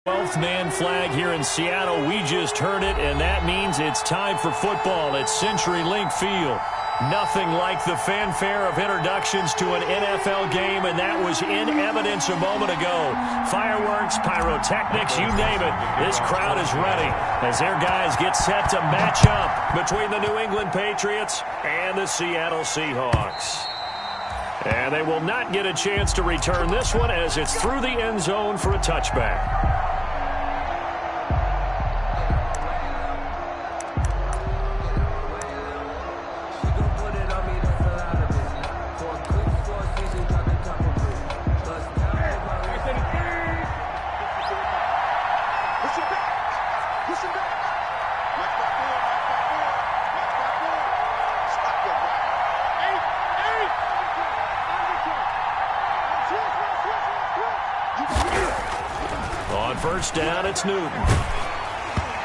12th man flag here in Seattle. We just heard it, and that means it's time for football at CenturyLink Field. Nothing like the fanfare of introductions to an NFL game, and that was in evidence a moment ago. Fireworks, pyrotechnics, you name it. This crowd is ready as their guys get set to match up between the New England Patriots and the Seattle Seahawks. And they will not get a chance to return this one as it's through the end zone for a touchback. First down, it's Newton.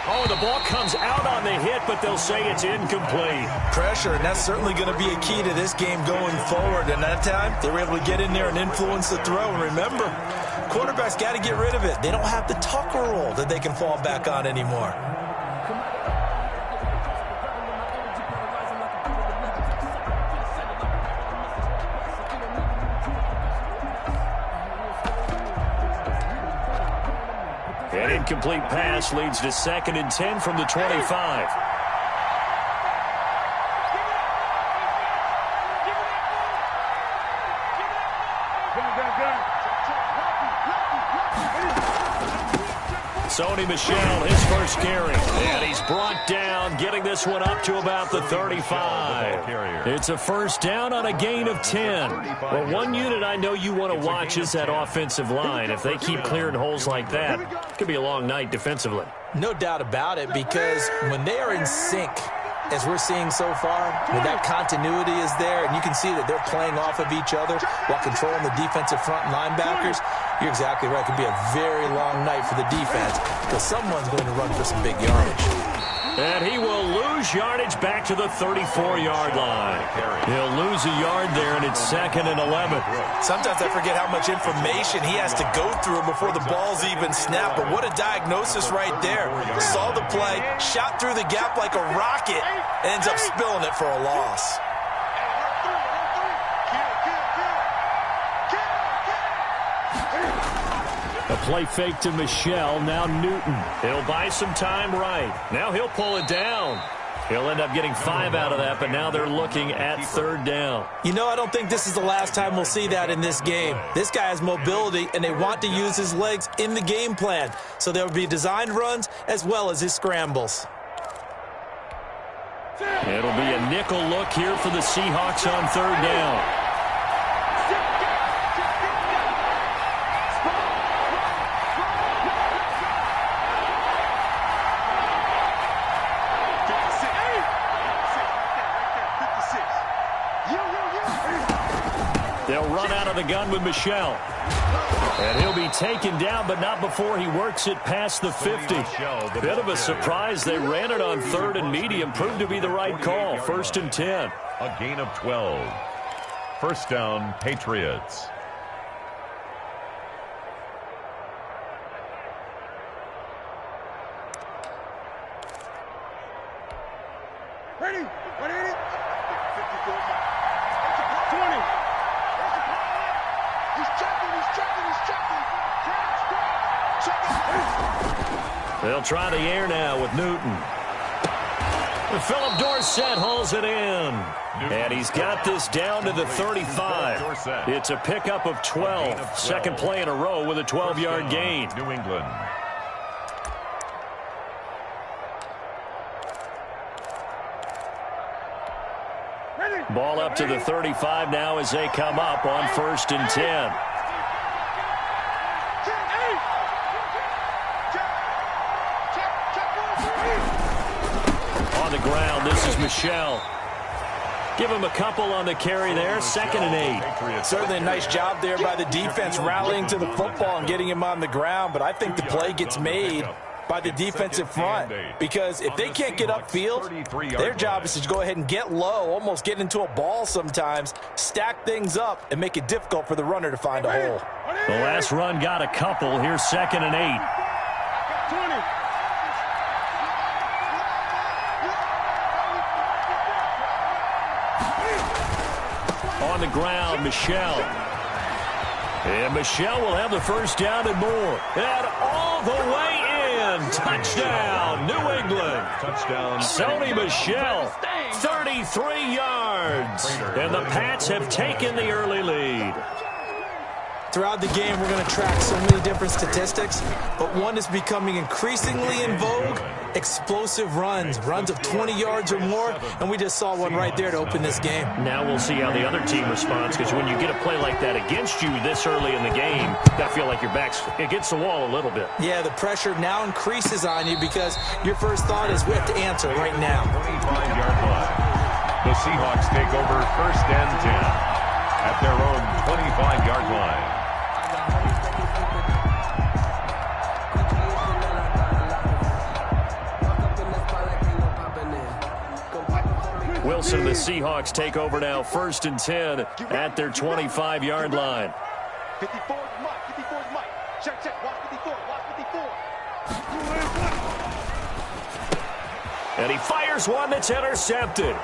Oh, the ball comes out on the hit, but they'll say it's incomplete. Pressure, and that's certainly going to be a key to this game going forward. And that time, they were able to get in there and influence the throw. And remember, quarterbacks got to get rid of it. They don't have the Tucker roll that they can fall back on anymore. An incomplete pass leads to 2nd and 10 from the 25. Sony Michel, his first carry. And he's brought down, getting this one up to about the 35. It's a first down on a gain of 10. Well, one unit I know you want to watch is that offensive line. If they keep clearing holes like that, it could be a long night defensively. No doubt about it, because when they are in sync, as we're seeing so far, when that continuity is there, and you can see that they're playing off of each other while controlling the defensive front linebackers, you're exactly right. It could be a very long night for the defense because someone's going to run for some big yardage. And he will lose yardage back to the 34-yard line. He'll lose a yard there, and it's 2nd and 11. Sometimes I forget how much information he has to go through before the ball's even snapped. But what a diagnosis right there. Saw the play, shot through the gap like a rocket, ends up spilling it for a loss. A play fake to Michel, now Newton. He'll buy some time right. Now he'll pull it down. He'll end up getting 5 out of that, but now they're looking at 3rd down. You know, I don't think this is the last time we'll see that in this game. This guy has mobility, and they want to use his legs in the game plan. So there will be designed runs as well as his scrambles. It'll be a nickel look here for the Seahawks on 3rd down. They'll run out of the gun with Michel. And he'll be taken down, but not before he works it past the 50. Bit of a surprise. They ran it on 3rd and medium. Proved to be the right call. 1st and 10. A gain of 12. First down, Patriots. Ready? 20. They'll try the air now with Newton. Philip Dorsett hauls it in. And he's got this down to the 35. It's a pickup of 12. 2nd play in a row with a 12-yard gain. New England. Ball up to the 35 now as they come up on 1st and 10. On the ground, this is Michel. Give him a couple on the carry there. 2nd and 8. Certainly a nice job there by the defense rallying to the football and getting him on the ground. But I think the play gets made by the defensive front, because if they can't get upfield, their job is to go ahead and get low, almost get into a ball sometimes, stack things up, and make it difficult for the runner to find a hole. The last run got a couple. Here's 2nd and 8. 20. On the ground, Michel. And Michel will have the first down and more. And all the way in. Touchdown, New England. Touchdown. Sony Michel, 33 yards. And the Pats have taken the early lead. Throughout the game, we're going to track so many different statistics, but one is becoming increasingly in vogue: explosive runs of 20 yards or more, and we just saw one right there to open this game. Now we'll see how the other team responds, because when you get a play like that against you this early in the game, you got to feel like your back's against the wall a little bit. Yeah, the pressure now increases on you because your first thought is we have to answer right now. 25-yard line. The Seahawks take over 1st and 10 at their own 25-yard line. Wilson and the Seahawks take over now, 1st and 10 at their 25-yard line. 54 is Mike. 54 is Mike. Check. Watch 54. Watch 54. And he fires one that's intercepted.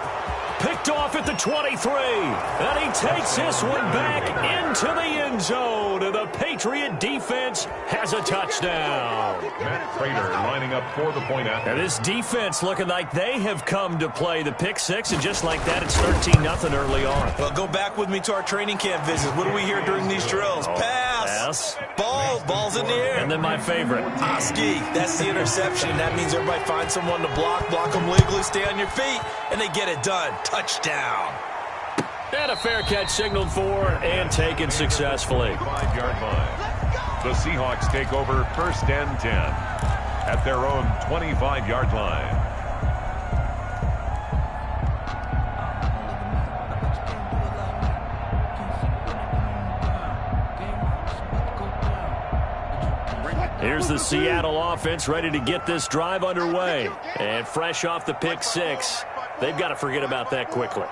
Picked off at the 23. And he takes this one back into the end zone. And the Patriot defense has a touchdown. Matt Prater lining up for the point after. And this defense looking like they have come to play. The pick six, and just like that, it's 13-0 early on. Well, go back with me to our training camp visits. What do we hear during these drills? Pass. Balls in the air. And then my favorite. Oski, that's the interception. That means everybody finds someone to block them legally, stay on your feet, and they get it done. Touchdown. And a fair catch signaled for and taken successfully. 5-yard line. The Seahawks take over 1st and 10 at their own 25-yard line. Here's the Seattle offense ready to get this drive underway. And fresh off the pick six, they've got to forget about that quickly.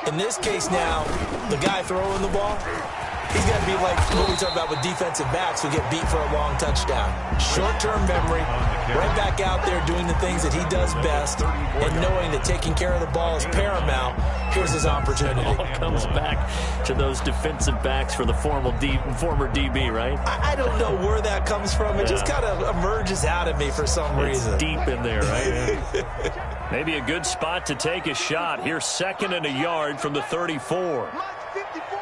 In this case now, the guy throwing the ball, he's got to be like what we talk about with defensive backs who get beat for a long touchdown. Short-term memory, right back out there doing the things that he does best, and knowing that taking care of the ball is paramount. Here's his opportunity. It all comes back to those defensive backs for the former DB, right? I don't know where that comes from. It just kind of emerges out of me for some reason. It's deep in there, right? Maybe a good spot to take a shot. Here's 2nd and a yard from the 34. Mike 54.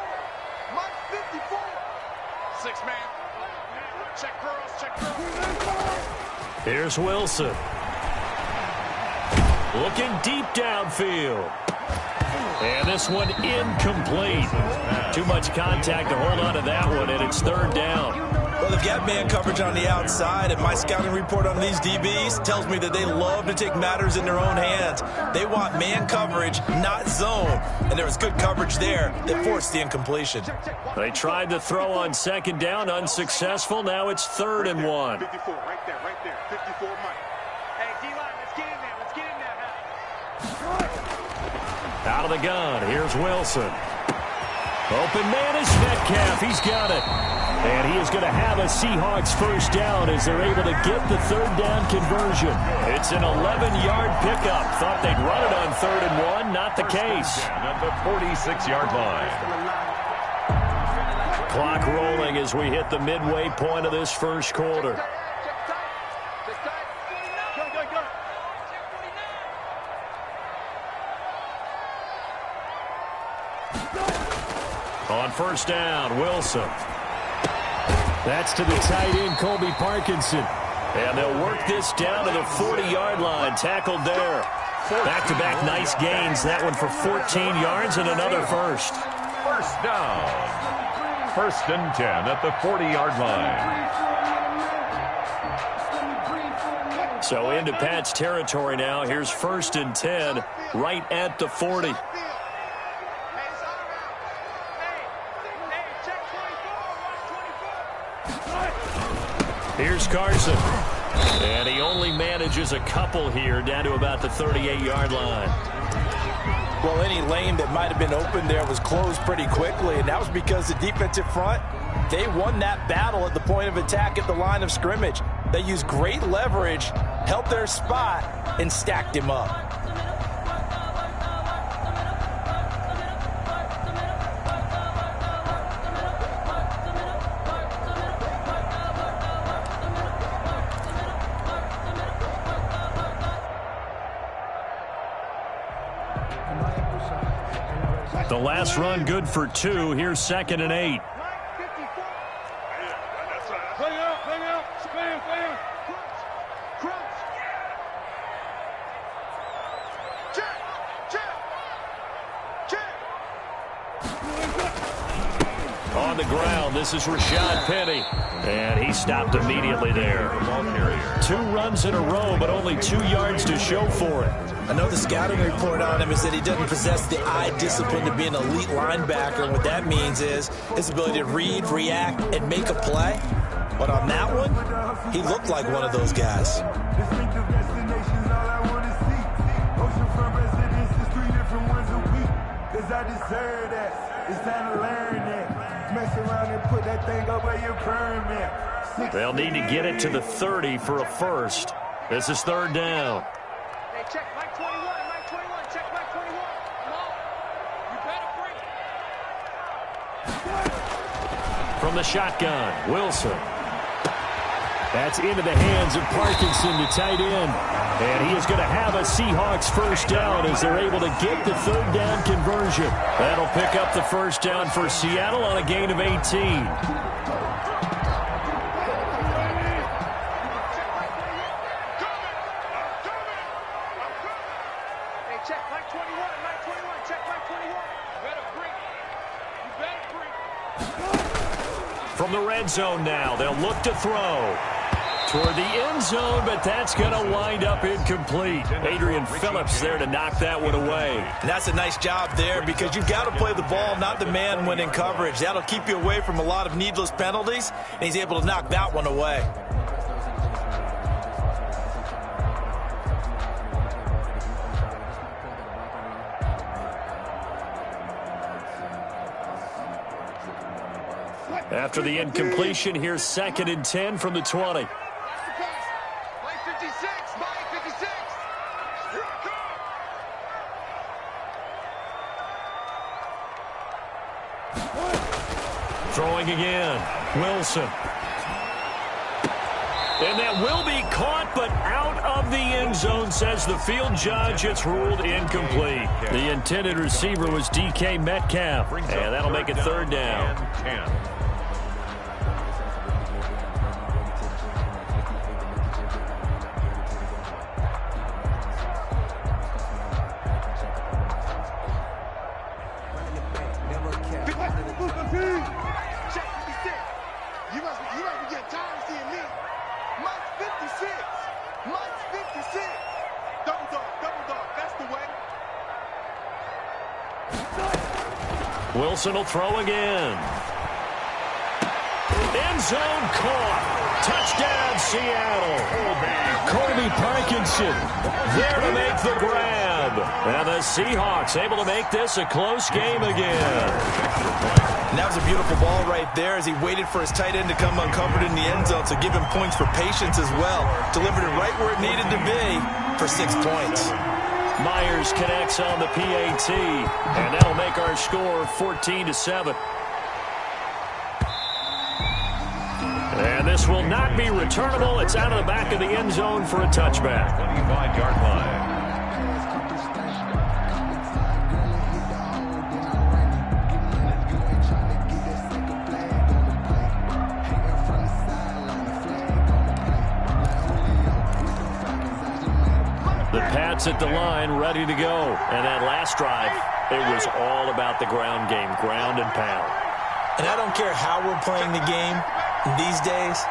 Mike 54. 6-man. Check girls. Here's Wilson. Looking deep downfield. And this one incomplete. Too much contact to hold on to that one, and it's 3rd down. Well, they've got man coverage on the outside, and my scouting report on these DBs tells me that they love to take matters in their own hands. They want man coverage, not zone. And there was good coverage there that forced the incompletion. They tried to throw on 2nd down, unsuccessful. Now it's 3rd and 1. 54, right there. 54, Mike. Hey, D-line, let's get in there. Out of the gun, here's Wilson. Open man is Metcalf, he's got it. And he is going to have a Seahawks first down as they're able to get the 3rd down conversion. It's an 11-yard pickup. Thought they'd run it on 3rd and 1, not the case. At the 46-yard line. Clock rolling as we hit the midway point of this first quarter. On 1st down, Wilson. That's to the tight end, Colby Parkinson. And they'll work this down to the 40-yard line. Tackled there. Back-to-back nice gains. That one for 14 yards and another first. First down. 1st and 10 at the 40-yard line. So into Pat's territory now. Here's 1st and 10 right at the 40. Here's Carson. And he only manages a couple here down to about the 38-yard line. Well, any lane that might have been open there was closed pretty quickly, and that was because the defensive front, they won that battle at the point of attack at the line of scrimmage. They used great leverage, held their spot, and stacked him up. The last run good for 2. Here's 2nd and 8. On the ground, this is Rashad Penny. And he stopped immediately there. 2 runs in a row, but only 2 yards to show for it. I know the scouting report on him is that he doesn't possess the eye discipline to be an elite linebacker. And what that means is his ability to read, react, and make a play. But on that one, he looked like one of those guys. They'll need to get it to the 30 for a first. This is 3rd down. Hey, check Mike 21, Mike 21, check Mike 21. Come on. You better bring it. From the shotgun, Wilson. That's into the hands of Parkinson, the tight end. And he is going to have a Seahawks first down as they're able to get the 3rd down conversion. That'll pick up the first down for Seattle on a gain of 18. From the red zone now, they'll look to throw toward the end zone, but that's going to wind up incomplete. Adrian Phillips there to knock that one away. And that's a nice job there because you've got to play the ball, not the man when in coverage. That'll keep you away from a lot of needless penalties, and he's able to knock that one away. After the incompletion, here's 2nd and 10 from the 20. Mike 56, Mike 56. Here I come. Throwing again, Wilson. And that will be caught, but out of the end zone, says the field judge. It's ruled incomplete. The intended receiver was DK Metcalf, and that'll make it 3rd down. Wilson will throw again. End zone caught. Touchdown, Seattle. Colby Parkinson there to make the grab. And the Seahawks able to make this a close game again. And that was a beautiful ball right there as he waited for his tight end to come uncovered in the end zone. So give him points for patience as well. Delivered it right where it needed to be for 6 points. Myers connects on the PAT, and that'll make our score 14-7. And this will not be returnable. It's out of the back of the end zone for a touchback. 25-yard line. The Pats at the line, ready to go. And that last drive, it was all about the ground game, ground and pound. And I don't care how we're playing the game these days,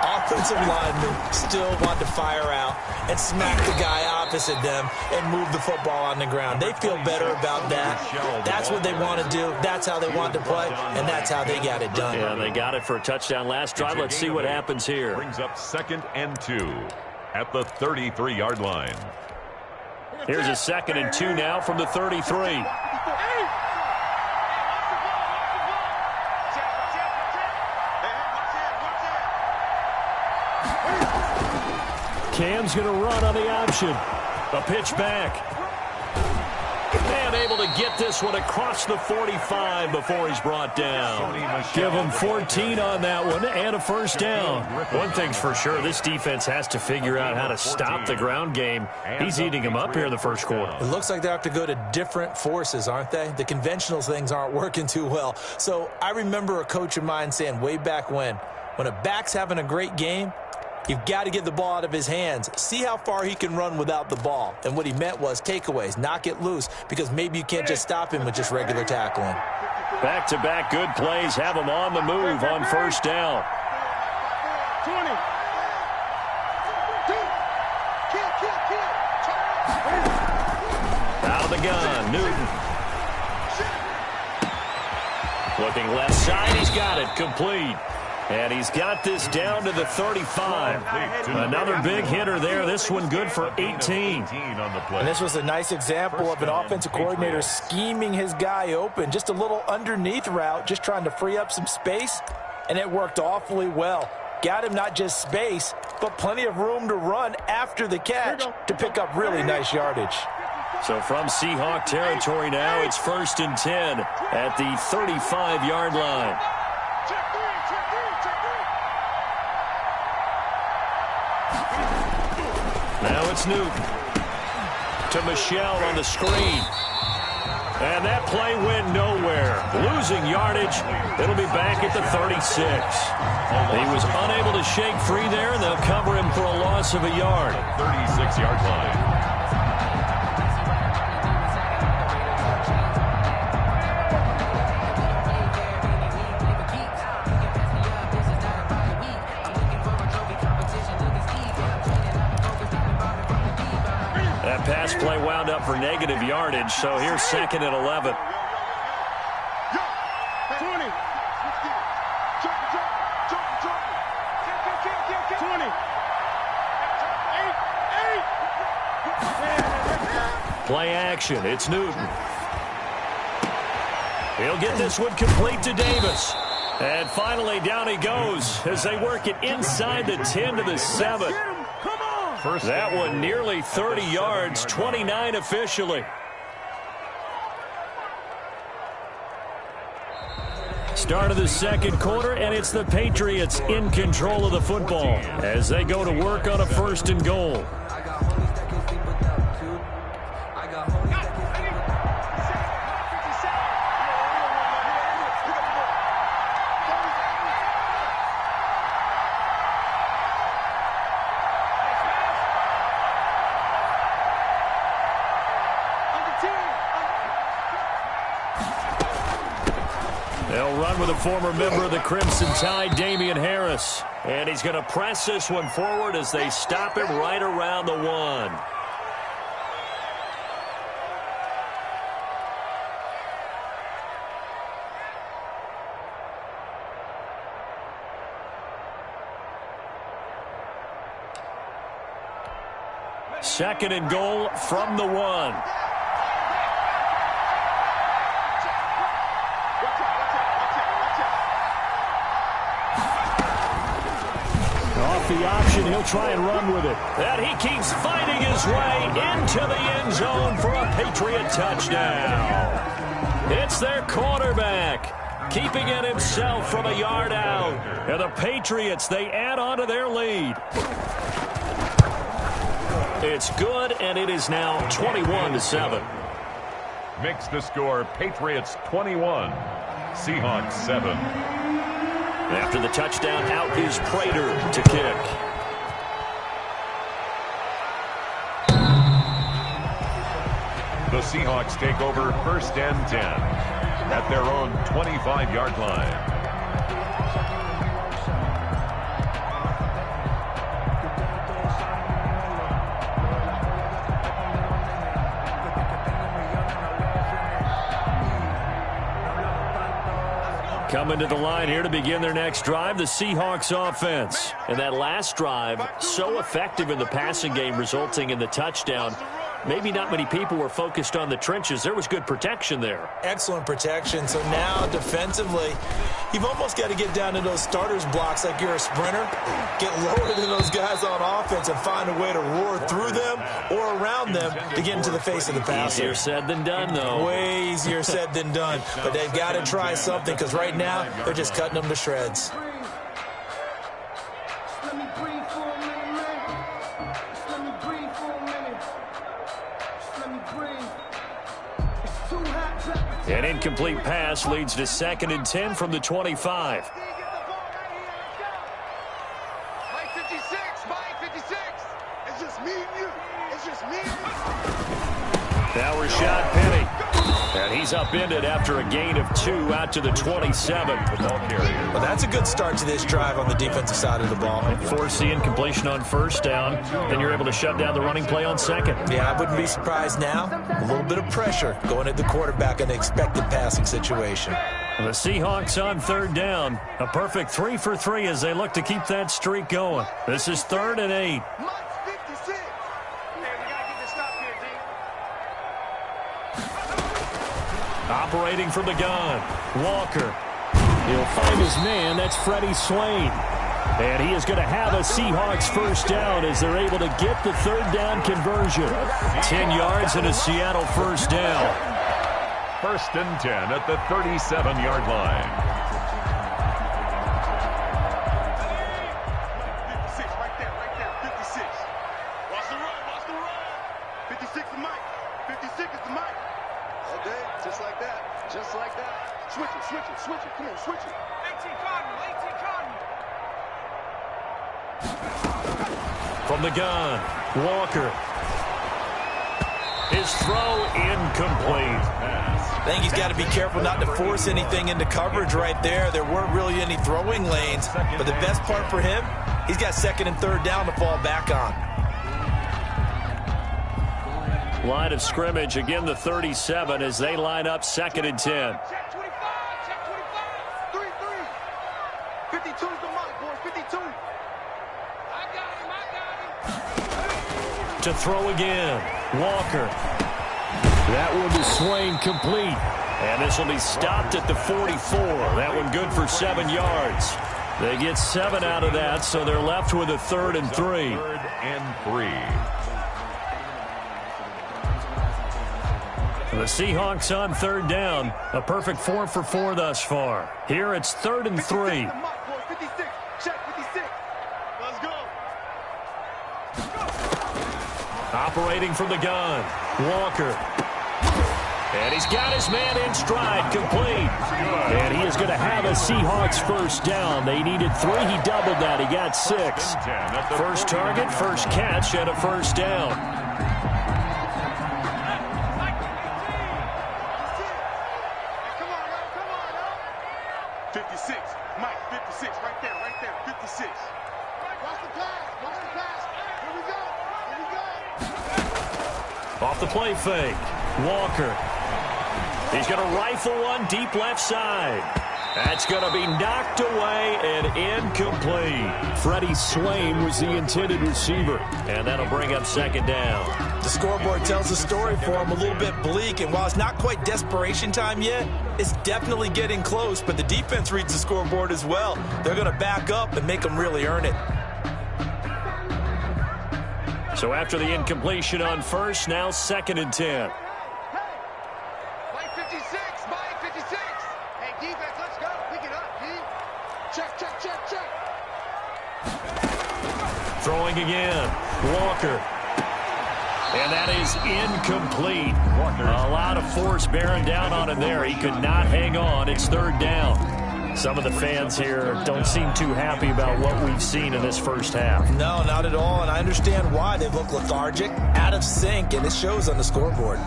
offensive linemen still want to fire out and smack the guy opposite them and move the football on the ground. They feel better about that. That's what they want to do. That's how they want to play, and that's how they got it done. Yeah, they got it for a touchdown last drive. Let's see what happens here. Brings up 2nd and 2 at the 33-yard line. Here's a 2nd and 2 now from the 33. Cam's going to run on the option. A pitch back. And able to get this one across the 45 before he's brought down. Give him 14 on that one and a first down. One thing's for sure, this defense has to figure out how to stop the ground game. He's eating him up here in the first quarter. It looks like they have to go to different forces, aren't they? The conventional things aren't working too well. So I remember a coach of mine saying way back when a back's having a great game, you've got to get the ball out of his hands. See how far he can run without the ball. And what he meant was takeaways, knock it loose, because maybe you can't just stop him with just regular tackling. Back-to-back good plays have him on the move on first down. 20. Out of the gun, Newton. Looking left side, he's got it, complete. And he's got this down to the 35. Another big hitter there. This one good for 18. And this was a nice example of an offensive coordinator scheming his guy open. Just a little underneath route, just trying to free up some space. And it worked awfully well. Got him not just space, but plenty of room to run after the catch to pick up really nice yardage. So from Seahawk territory now, it's 1st and 10 at the 35-yard line. Now it's Newton to Michelle on the screen. And that play went nowhere. Losing yardage. It'll be back at the 36. He was unable to shake free there, and they'll cover him for a loss of a yard. 36-yard line. That pass play wound up for negative yardage, so here's 2nd and 11. 20. Play action. It's Newton. He'll get this one complete to Davis. And finally down he goes as they work it inside the 10 to the 7. That one nearly 30 yards, 29 officially. Start of the second quarter, and it's the Patriots in control of the football as they go to work on a 1st and goal. They'll run with a former member of the Crimson Tide, Damian Harris. And he's going to press this one forward as they stop him right around the 1. Second and goal from the 1. The option, he'll try and run with it. And he keeps fighting his way into the end zone for a Patriot touchdown. It's their quarterback, keeping it himself from a yard out. And the Patriots, they add on to their lead. It's good, and it is now 21-7. Makes the score Patriots 21, Seahawks 7. After the touchdown, out is Prater to kick. The Seahawks take over 1st and 10 at their own 25-yard line. Coming to the line here to begin their next drive, the Seahawks offense. And that last drive, so effective in the passing game, resulting in the touchdown. maybe not many people were focused on the trenches. There was good protection there. Excellent protection. So now defensively, you've almost got to get down to those starters blocks like you're a sprinter. Get lower than those guys on offense and find a way to roar through them or around them to get into the face of the passer. Easier said than done, though. Way easier said than done. But they've got to try something because right now they're just cutting them to shreds. An incomplete pass leads to 2nd and 10 from the 25. Mike 56, Mike 56. It's just me and you. It's just me and you. Now Rashad Penny. And he's upended after a gain of 2 out to the 27. Well, that's a good start to this drive on the defensive side of the ball. Force the incompletion on 1st down. Then you're able to shut down the running play on 2nd. Yeah, I wouldn't be surprised now. A little bit of pressure going at the quarterback in an expected passing situation. The Seahawks on 3rd down. A perfect 3 for 3 as they look to keep that streak going. This is 3rd and 8. Mike's 56. Hey, we got to get this stop here, D. Operating from the gun, Walker. He'll find his man. That's Freddie Swain. And he is going to have a Seahawks 1st down as they're able to get the 3rd down conversion. 10 yards and a Seattle 1st down. 1st and 10 at the 37-yard line. 56, right there, 56. Watch the run. 56 is Mike. 56 is the Mike. Okay, just like that. Switch it. Come on, switch it. 18 Cardinal. From the gun, Walker. His throw incomplete. I think he's got to be careful not to force anything into coverage right there. There weren't really any throwing lanes. But the best part for him, he's got 2nd and 3rd down to fall back on. Line of scrimmage, again the 37 as they line up 2nd and 10. Check 25. 3-3. 52 is the Mike, boys. 52. I got him. To throw again, Walker. That one to Swain, complete. And this will be stopped at the 44. That one good for 7 yards. They get 7 out of that, so they're left with a 3rd and 3. 3rd and 3. The Seahawks on 3rd down. A perfect 4 for 4 thus far. Here it's 3rd and 3. 56. Check 56. Let's go. Operating from the gun, Walker. And he's got his man in stride, complete. And he is going to have a Seahawks 1st down. They needed 3. He doubled that. He got 6. First target, 1st catch, and a 1st down. Off the play fake, Walker. He's going to rifle one deep left side. That's going to be knocked away and incomplete. Freddie Swain was the intended receiver, and that'll bring up 2nd down. The scoreboard tells the story for him, a little bit bleak, and while it's not quite desperation time yet, it's definitely getting close, but the defense reads the scoreboard as well. They're going to back up and make them really earn it. So after the incompletion on 1st, now 2nd and 10. Mike 56. Hey, defense, let's go. Pick it up, D. Check. Throwing again, Walker. And that is incomplete. A lot of force bearing down on him there. He could not hang on. It's 3rd down. Some of the fans here don't seem too happy about what we've seen in this 1st half. No, not at all, and I understand why. They look lethargic, out of sync, and it shows on the scoreboard.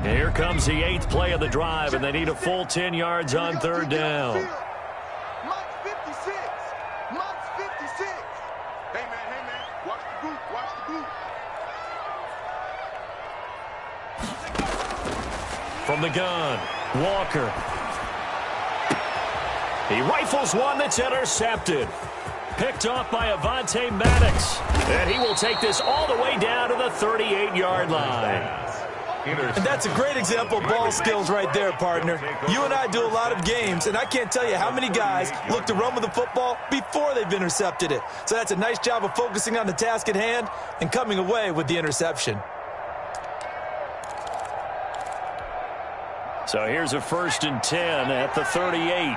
Here comes the 8th play of the drive, and they need a full 10 yards on 3rd down. Mike's 56. Hey, man. Watch the boot. From the gun, Walker. He rifles one that's intercepted. picked off by Avonte Maddox. And he will take this all the way down to the 38-yard line. And that's a great example of ball skills right there, partner. You and I do a lot of games, and I can't tell you how many guys look to run with the football before they've intercepted it. So that's a nice job of focusing on the task at hand and coming away with the interception. So here's a 1st and 10 at the 38.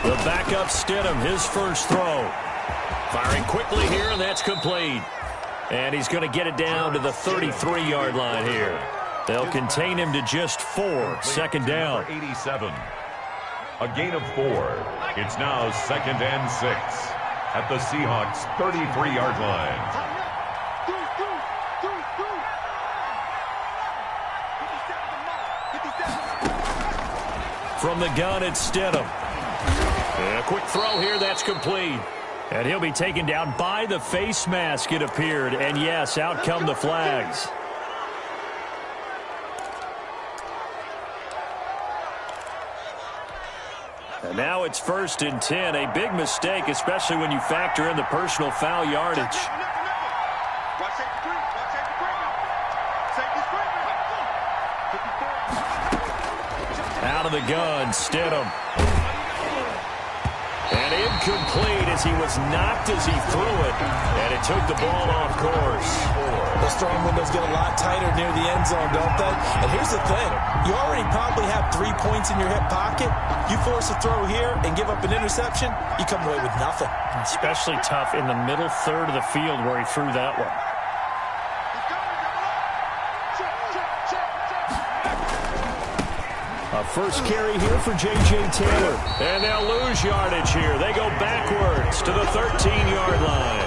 The backup Stidham, his first throw. Firing quickly here, and that's complete. And he's going to get it down to the 33-yard line here. They'll contain him to just 4. Second down. 87. A gain of 4. It's now 2nd and 6 at the Seahawks' 33-yard line. From the gun, it's Stidham. And a quick throw here, that's complete. And he'll be taken down by the face mask, it appeared. And yes, out come the flags. And now it's 1st and 10. A big mistake, especially when you factor in the personal foul yardage. Out of the gun, Stidham. And incomplete as he was knocked as he threw it. And it took the ball off course. The strong windows get a lot tighter near the end zone, don't they? And here's the thing. You already probably have 3 points in your hip pocket. You force a throw here and give up an interception, you come away with nothing. Especially tough in the middle third of the field where he threw that one. A first carry here for J.J. Taylor. And they'll lose yardage here. They go backwards to the 13-yard line.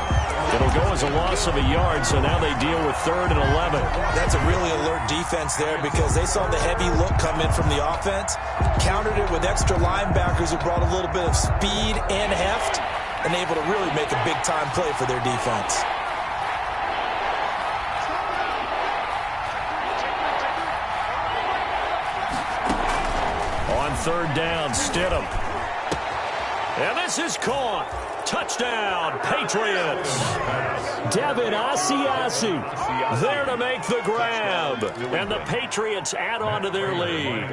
It'll go as a loss of a yard, so now they deal with 3rd and 11. That's a really alert defense there because they saw the heavy look come in from the offense, countered it with extra linebackers who brought a little bit of speed and heft, and able to really make a big-time play for their defense. On 3rd down, Stidham. And this is caught. Touchdown, Patriots. Devin Asiasi there to make the grab. And the Patriots add on to their lead.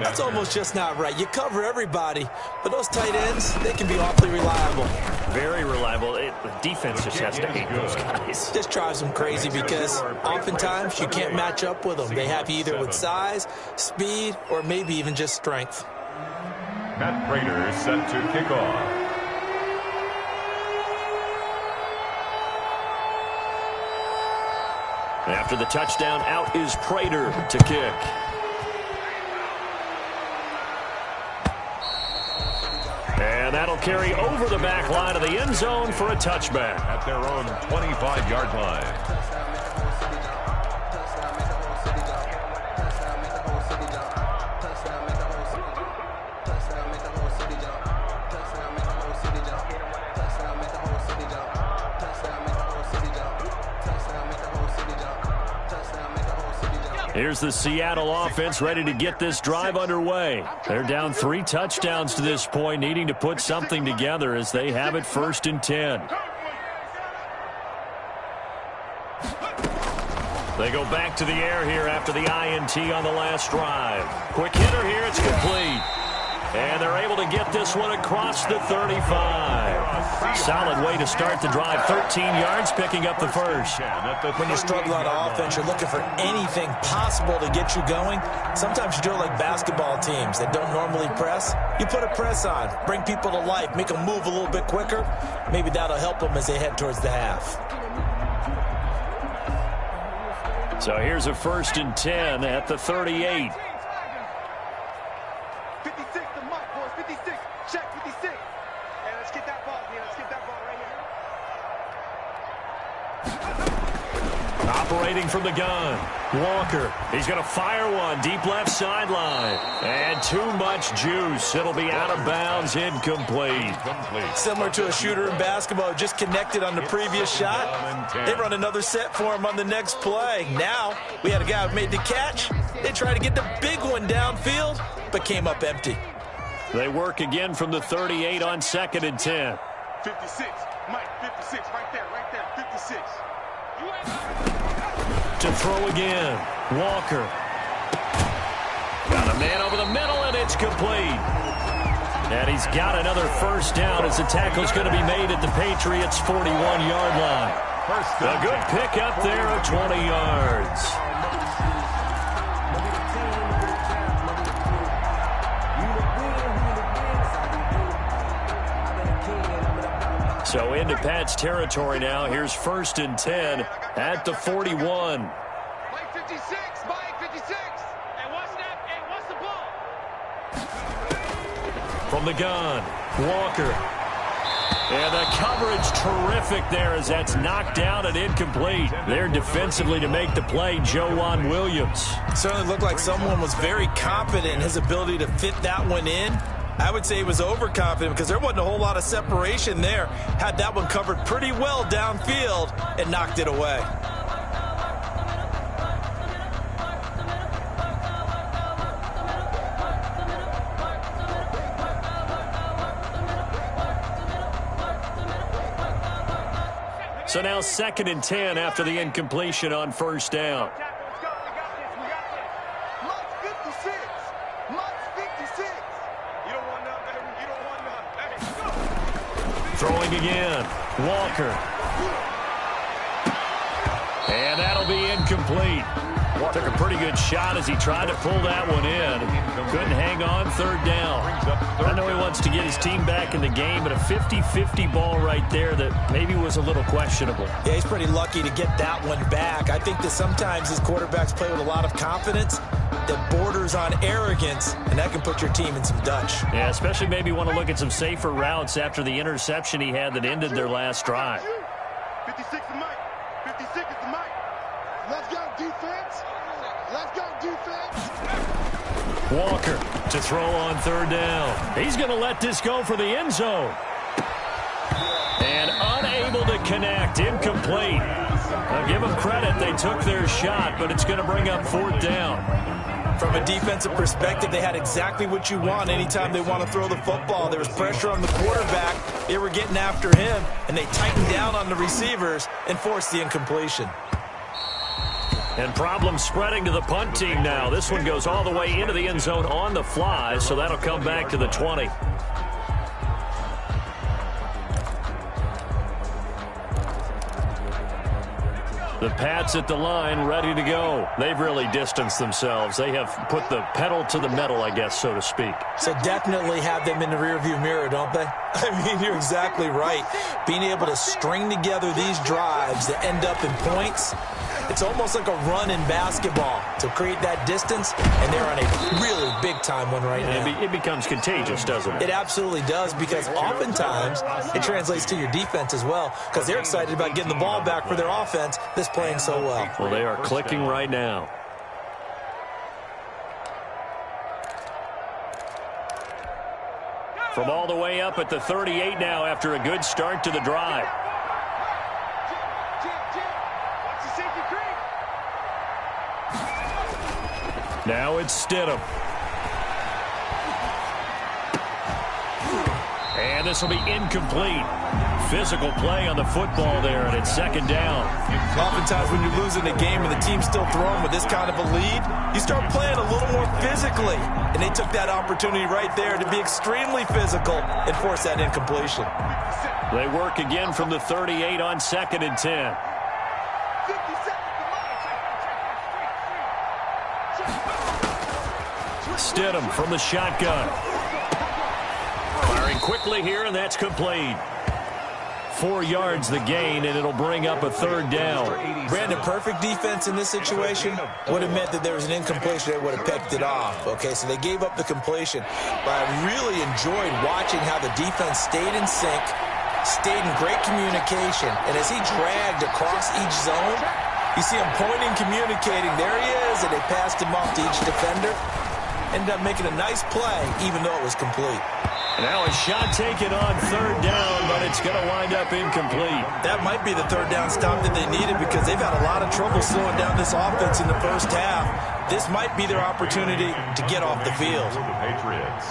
That's almost just not right. You cover everybody, but those tight ends, they can be awfully reliable. Very reliable. The defense just has to hate those guys. Just drives them crazy because oftentimes you can't match up with them. They have you either with size, speed, or maybe even just strength. Matt Prater set to kick off. After the touchdown, out is Prater to kick. And that'll carry over the back line of the end zone for a touchback. At their own 25-yard line. Here's the Seattle offense ready to get this drive underway. They're down 3 touchdowns to this point, needing to put something together as they have it 1st and 10. They go back to the air here after the INT on the last drive. Quick hitter here, it's complete. And they're able to get this one across the 35. Solid way to start the drive. 13 yards, picking up the first. When you struggle on offense, you're looking for anything possible to get you going. Sometimes you do it like basketball teams that don't normally press. You put a press on, bring people to life, make them move a little bit quicker. Maybe that'll help them as they head towards the half. So here's a 1st and 10 at the 38. 56, the mark, boys. 56. Check 56. And let's get that ball. Yeah, let's get that ball right here. Operating from the gun. Walker. He's going to fire one deep left sideline. And too much juice. It'll be out of bounds, incomplete. Similar to a shooter in basketball who just connected on the previous shot. They run another set for him on the next play. Now, we had a guy who made the catch, They tried to get the big one downfield, but came up empty. They work again from the 38 on 2nd and 10. 56, Mike, 56, right there, 56. To throw again, Walker. Got a man over the middle, and it's complete. And he's got another first down as the tackle's going to be made at the Patriots' 41-yard line. A good pickup there of 20 yards. So into Pat's territory now. Here's 1st and 10 at the 41. Mike 56, Mike 56. Hey, what's the ball? From the gun, Walker. And the coverage terrific there as that's knocked down and incomplete. There defensively to make the play, Joejuan Williams. Certainly looked like someone was very confident in his ability to fit that one in. I would say he was overconfident because there wasn't a whole lot of separation there. Had that one covered pretty well downfield and knocked it away. So now 2nd and 10 after the incompletion on 1st down. Throwing again, Walker. And that'll be incomplete. Took a pretty good shot as he tried to pull that one in. Couldn't hang on 3rd down. I know he wants to get his team back in the game, but a 50-50 ball right there that maybe was a little questionable. Yeah, he's pretty lucky to get that one back. I think that sometimes his quarterbacks play with a lot of confidence that borders on arrogance, and that can put your team in some Dutch. Yeah, especially maybe want to look at some safer routes after the interception he had that ended their last drive. 56 is Mike. 56 is the Mike. Let's go, defense. Let's go, defense. Walker to throw on 3rd down. He's going to let this go for the end zone. And unable to connect, incomplete. Now give them credit, they took their shot, but it's going to bring up 4th down. From a defensive perspective, they had exactly what you want anytime they want to throw the football. There was pressure on the quarterback. They were getting after him, and they tightened down on the receivers and forced the incompletion. And problems spreading to the punt team now. This one goes all the way into the end zone on the fly, so that'll come back to the 20. The Pats at the line, ready to go. They've really distanced themselves. They have put the pedal to the metal, I guess, so to speak. So definitely have them in the rearview mirror, don't they? I mean, you're exactly right. Being able to string together these drives that end up in points, it's almost like a run in basketball to create that distance, and they're on a really big-time one right now. It becomes contagious, doesn't it? It absolutely does, because oftentimes it translates to your defense as well, because they're excited about getting the ball back for their offense that's playing so well. Well, they are clicking right now. From all the way up at the 38 now after a good start to the drive. Now it's Stidham. And this will be incomplete. Physical play on the football there, and it's 2nd down. Oftentimes when you're losing a game and the team's still throwing with this kind of a lead, you start playing a little more physically. And they took that opportunity right there to be extremely physical and force that incompletion. They work again from the 38 on 2nd and 10. Stidham from the shotgun. Firing quickly here, and that's complete. 4 yards the gain, and it'll bring up a 3rd down. Brandon, perfect defense in this situation would have meant that there was an incompletion. They would have picked it off. Okay, so they gave up the completion. But I really enjoyed watching how the defense stayed in sync, stayed in great communication. And as he dragged across each zone, you see him pointing, communicating. There he is, and they passed him off to each defender. Ended up making a nice play, even though it was complete. Now a shot taken on third down, but it's going to wind up incomplete. That might be the third down stop that they needed because they've had a lot of trouble slowing down this offense in the first half. This might be their opportunity to get off the field. The Patriots.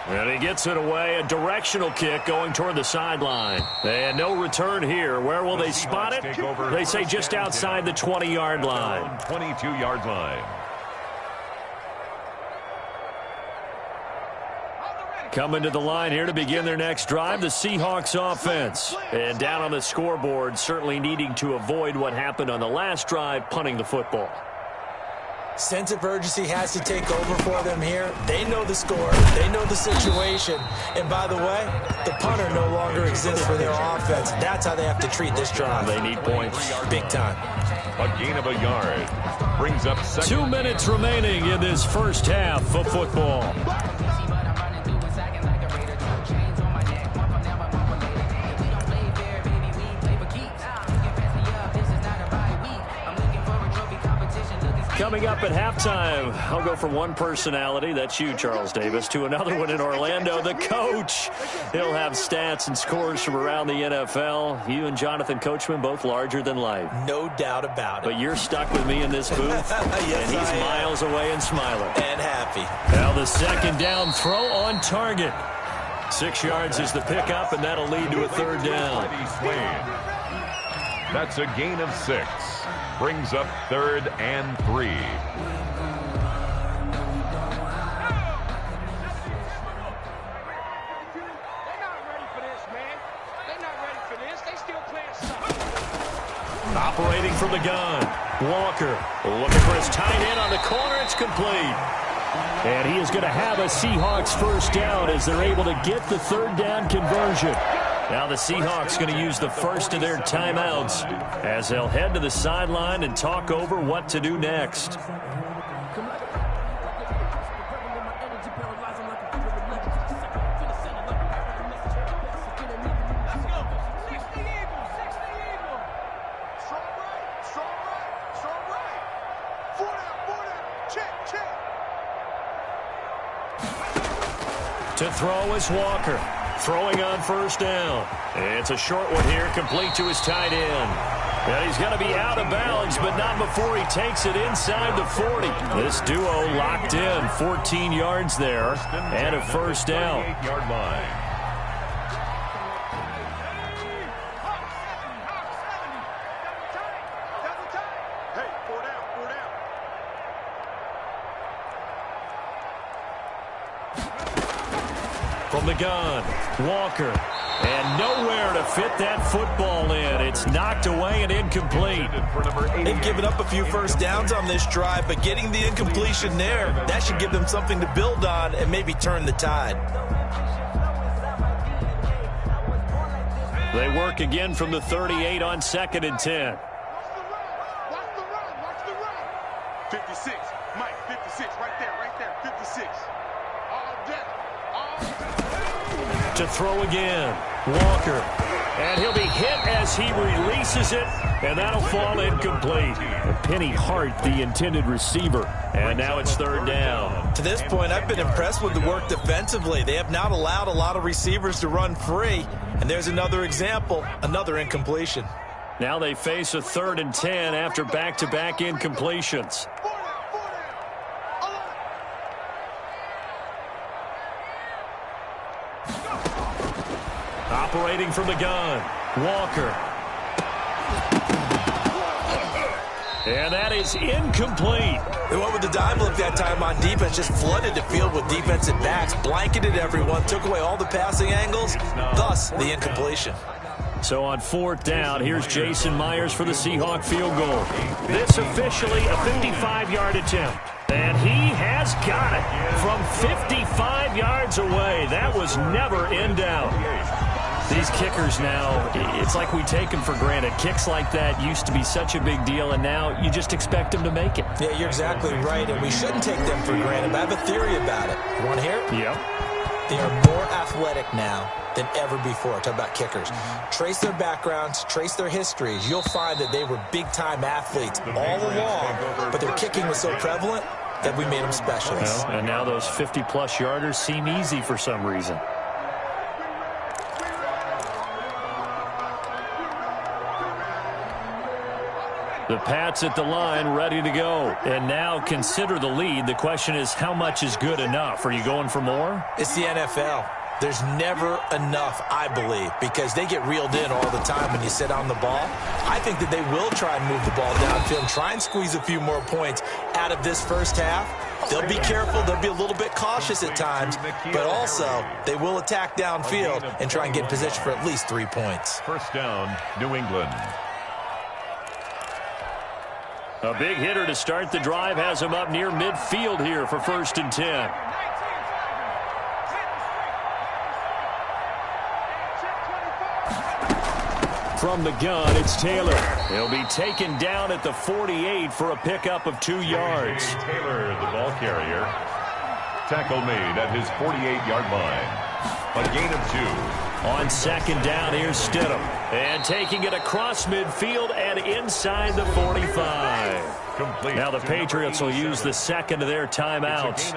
And he gets it away, a directional kick going toward the sideline. And no return here. Where will they spot it? They say just outside the 20-yard line. 22-yard line. Coming to the line here to begin their next drive, the Seahawks offense. And down on the scoreboard, certainly needing to avoid what happened on the last drive, punting the football. Sense of urgency has to take over for them here. They know the score. They know the situation. And by the way, the punter no longer exists for their offense. That's how they have to treat this drive. They need points. Big time. A gain of a yard. Brings up second. 2 minutes remaining in this first half of football. Coming up at halftime, I'll go from one personality, that's you, Charles Davis, to another one in Orlando, the coach. He'll have stats and scores from around the NFL. You and Jonathan Coachman, both larger than life. No doubt about it. But you're stuck with me in this booth, yes, and he's miles away and smiling. And happy. Now the second down throw on target. 6 yards is the pickup, and that'll lead to a third down. That's a gain of 6. Brings up 3rd and 3. They're not ready for this, man. They're not ready for this. They still playing something. Operating from the gun, Walker looking for his tight end on the corner. It's complete. And he is going to have a Seahawks first down as they're able to get the third down conversion. Now the Seahawks going to use the first of their timeouts as they'll head to the sideline and talk over what to do next. To throw is Walker. Throwing on first down. It's a short one here, complete to his tight end. And he's going to be out of bounds, but not before he takes it inside the 40. This duo locked in, 14 yards there, and a first down. 8-yard line. From the gun, Walker, and nowhere to fit that football in. It's knocked away and incomplete. They've given up a few first downs on this drive, but getting the incompletion there, that should give them something to build on and maybe turn the tide. They work again from the 38 on 2nd and 10. Watch the run. 56, Mike, 56, right there, 56. All day. To throw again, Walker. And he'll be hit as he releases it, and that'll fall incomplete. Penny Hart, the intended receiver. And now it's third down. To this point, I've been impressed with the work defensively. They have not allowed a lot of receivers to run free. And there's another example, another incompletion. Now they face a 3rd and 10 after back-to-back incompletions. Operating from the gun, Walker. And that is incomplete. They went with the dime look that time on defense, just flooded the field with defensive backs, blanketed everyone, took away all the passing angles, thus the incompletion. So on 4th down, here's Jason Myers for the Seahawk field goal. This officially a 55-yard attempt. And he has got it from 55 yards away. That was never in doubt. These kickers now, it's like we take them for granted. Kicks like that used to be such a big deal, and now you just expect them to make it. Yeah, you're exactly right, and we shouldn't take them for granted. But I have a theory about it. You want to hear it? Yep. They are more athletic now. than ever before. Talk about kickers. Trace their backgrounds, trace their histories. You'll find that they were big-time athletes all along, but their kicking was so prevalent that we made them specialists. Well, and now those 50-plus yarders seem easy for some reason. The Pats at the line, ready to go. And now consider the lead. The question is, how much is good enough? Are you going for more? It's the NFL. There's never enough, I believe, because they get reeled in all the time when you sit on the ball. I think that they will try and move the ball downfield and try and squeeze a few more points out of this first half. They'll be careful. They'll be a little bit cautious at times, but also they will attack downfield and try and get in position for at least 3 points. First down, New England. A big hitter to start the drive has him up near midfield here for 1st and 10. From the gun, it's Taylor. He'll be taken down at the 48 for a pickup of 2 yards. Taylor, the ball carrier. Tackle made at his 48-yard line. A gain of 2. On 2nd down, here's Stidham. And taking it across midfield and inside the 45. Complete. Now the Patriots will use the second of their timeouts,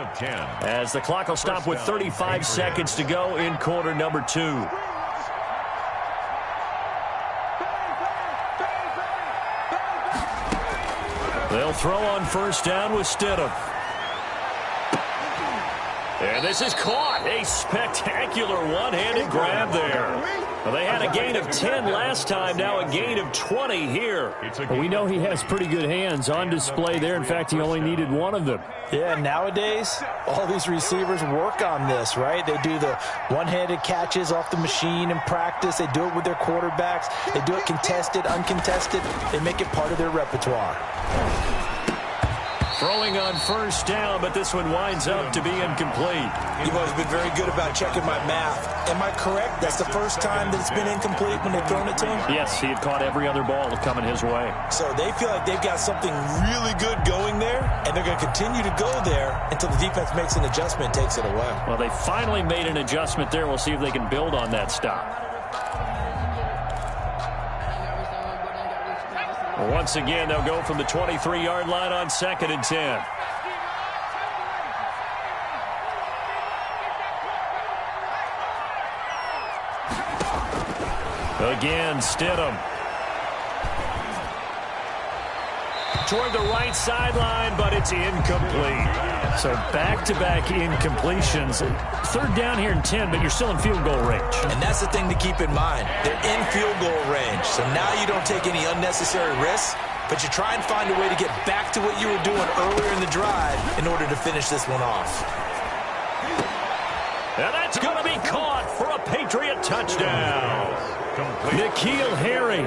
as the clock will stop with 35 seconds to go in quarter number 2. They'll throw on 1st down with Stidham. And this is caught. A spectacular one-handed grab there. Well, they had a gain of 10 last time, now a gain of 20 here. Well, we know he has pretty good hands on display there. In fact, he only needed one of them. Yeah, nowadays, all these receivers work on this, right? They do the one-handed catches off the machine in practice. They do it with their quarterbacks. They do it contested, uncontested. They make it part of their repertoire. Throwing on 1st down, but this one winds up to be incomplete. You've always been very good about checking my math. Am I correct? That's the first time that it's been incomplete when they've thrown it to him? Yes, he had caught every other ball coming his way. So they feel like they've got something really good going there, and they're going to continue to go there until the defense makes an adjustment and takes it away. Well, they finally made an adjustment there. We'll see if they can build on that stop. Once again, they'll go from the 23-yard line on 2nd and 10. Again, Stidham. Toward the right sideline, but it's incomplete. So back-to-back incompletions. 3rd down here and 10, but you're still in field goal range. And that's the thing to keep in mind. They're in field goal range. So now you don't take any unnecessary risks, but you try and find a way to get back to what you were doing earlier in the drive in order to finish this one off. And that's going to be caught for a Patriot touchdown. N'Keal Harry,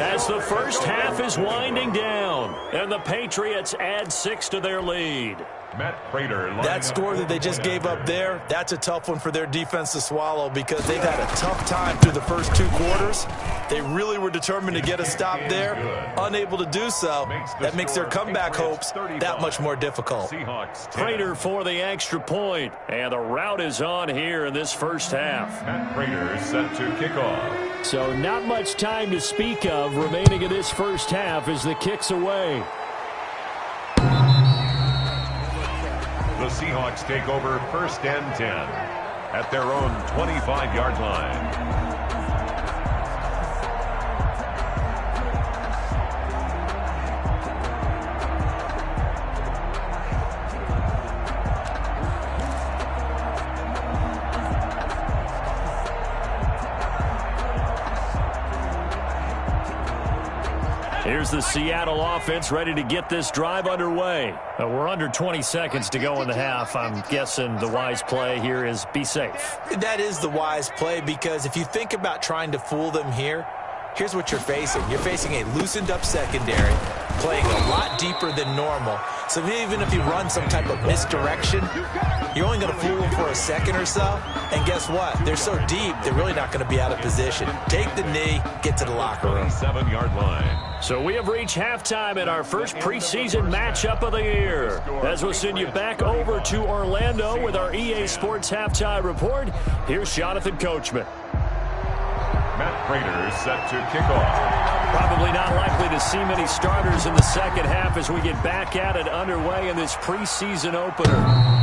as the first half is winding down, and the Patriots add 6 to their lead. Matt Prater. That score that they just gave up there, that's a tough one for their defense to swallow because they've had a tough time through the first 2 quarters. They really were determined to get a stop there, unable to do so. That makes their comeback hopes that much more difficult. Prater for the extra point, and the route is on here in this first half. Matt Prater set to kick off. So not much time to speak of remaining in this first half as the kick's away. The Seahawks take over 1st and 10 at their own 25-yard line. Here's the Seattle offense ready to get this drive underway. We're under 20 seconds to go in the half. I'm guessing the wise play here is be safe. That is the wise play because if you think about trying to fool them here, here's what you're facing. You're facing a loosened up secondary. playing a lot deeper than normal. So even if you run some type of misdirection, you're only going to fool them for a second or so. And guess what? They're so deep, they're really not going to be out of position. Take the knee, get to the locker room. 7-yard line. So we have reached halftime in our first preseason matchup of the year. As we'll send you back over to Orlando with our EA Sports Halftime Report, here's Jonathan Coachman. Matt Prater set to kick off. Probably not likely to see many starters in the second half as we get back at it underway in this preseason opener.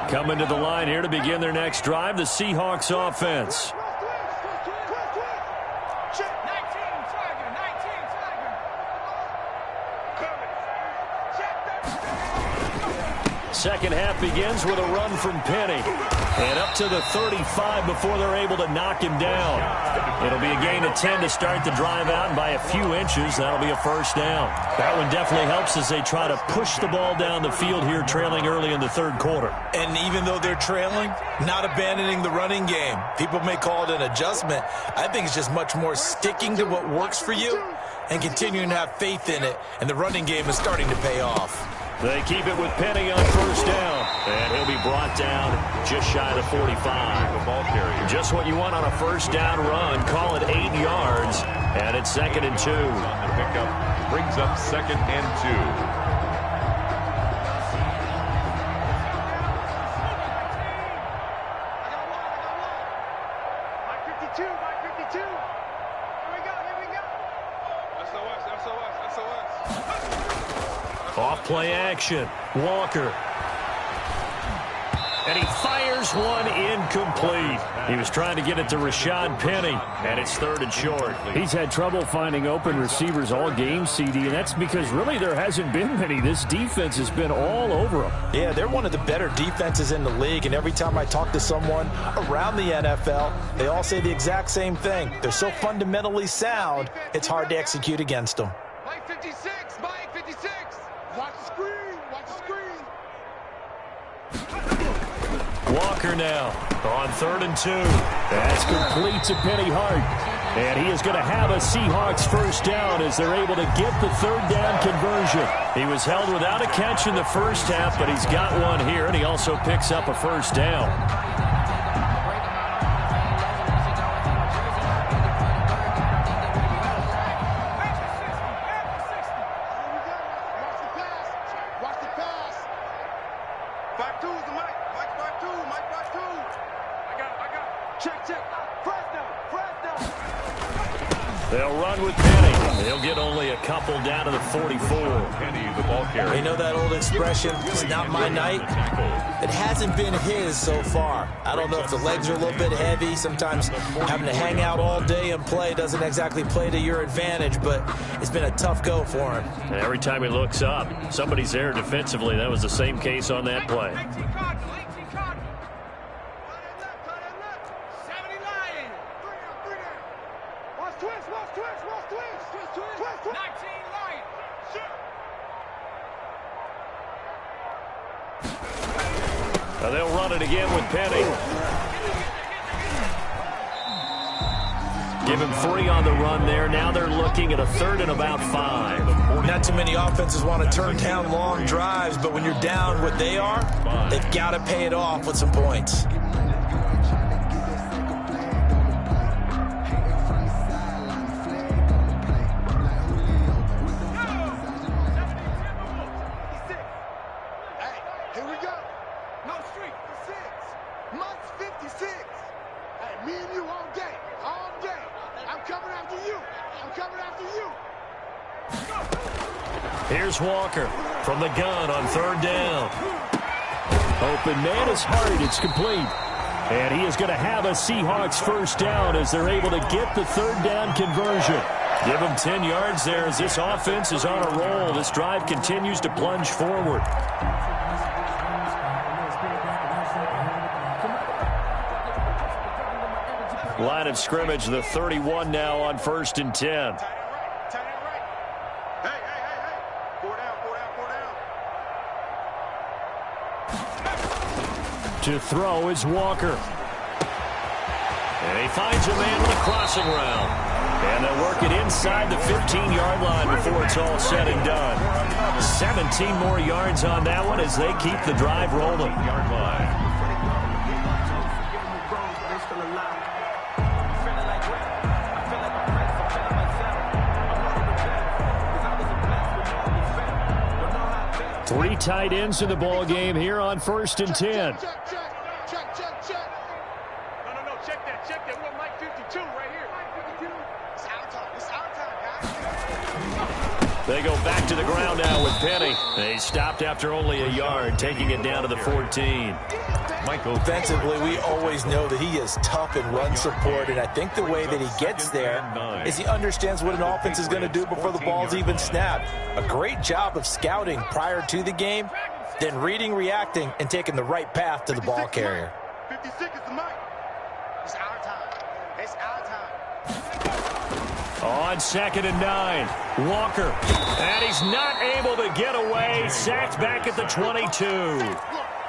Coming to the line here to begin their next drive, the Seahawks offense. Second half begins with a run from Penny. And up to the 35 before they're able to knock him down. It'll be a gain of 10 to start the drive out, and by a few inches, that'll be a first down. That one definitely helps as they try to push the ball down the field here, trailing early in the third quarter. And even though they're trailing, not abandoning the running game. People may call it an adjustment. I think it's just much more sticking to what works for you and continuing to have faith in it, and the running game is starting to pay off. They keep it with Penny on first down, and he'll be brought down just shy of the 45. The ball carrier. Just what you want on a first down run. Call it 8 yards, and it's 2nd and 2. On the pickup, brings up 2nd and 2. Off play action. Walker. And he fires one incomplete. He was trying to get it to Rashad Penny, and it's 3rd and short. He's had trouble finding open receivers all game, CD, and that's because really there hasn't been many. This defense has been all over him. Yeah, they're one of the better defenses in the league, and every time I talk to someone around the NFL, they all say the exact same thing. They're so fundamentally sound, it's hard to execute against them. Mike 56, Mike 56. Watch the screen, watch the screen. Walker now on 3rd and 2. That's complete to Penny Hart. And he is going to have a Seahawks first down as they're able to get the 3rd down conversion. He was held without a catch in the first half, but he's got one here, and he also picks up a first down. They'll run with Penny. They'll get only a couple down to the 44. Penny, the ball carrier. You know that old expression, it's not my night? It hasn't been his so far. I don't know if the legs are a little bit heavy. Sometimes having to hang out all day and play doesn't exactly play to your advantage, but it's been a tough go for him. And every time he looks up, somebody's there defensively. That was the same case on that play. Now they'll run it again with Penny. Give him 3 on the run there. Now they're looking at a 3rd and about 5. Not too many offenses want to turn down long drives, but when you're down what they are, they've got to pay it off with some points. Here's Walker from the gun on 3rd down. Open man is Hart. It's complete. And he is going to have a Seahawks first down as they're able to get the 3rd down conversion. Give him 10 yards there as this offense is on a roll. This drive continues to plunge forward. Line of scrimmage, the 31 now on 1st and 10. To throw is Walker. And he finds a man with a crossing route. And they'll work it inside the 15-yard line before it's all said and done. 17 more yards on that one as they keep the drive rolling. Yard line. Three tight ends in the ball game here on 1st and 10. Check. No, check that. We're Mike 52 right here. Mike 52. It's our time. It's our time, guys. They go back to the ground now with Penny. They stopped after only a yard, taking it down to the 14. Michael. Defensively, we always know that he is tough in run support, and I think the way that he gets there is he understands what an offense is going to do before the ball's even snapped. A great job of scouting prior to the game, then reading, reacting, and taking the right path to the ball carrier. 56 is the mic. It's our time. It's our time. On 2nd and 9, Walker. And he's not able to get away. Sacked back at the 22.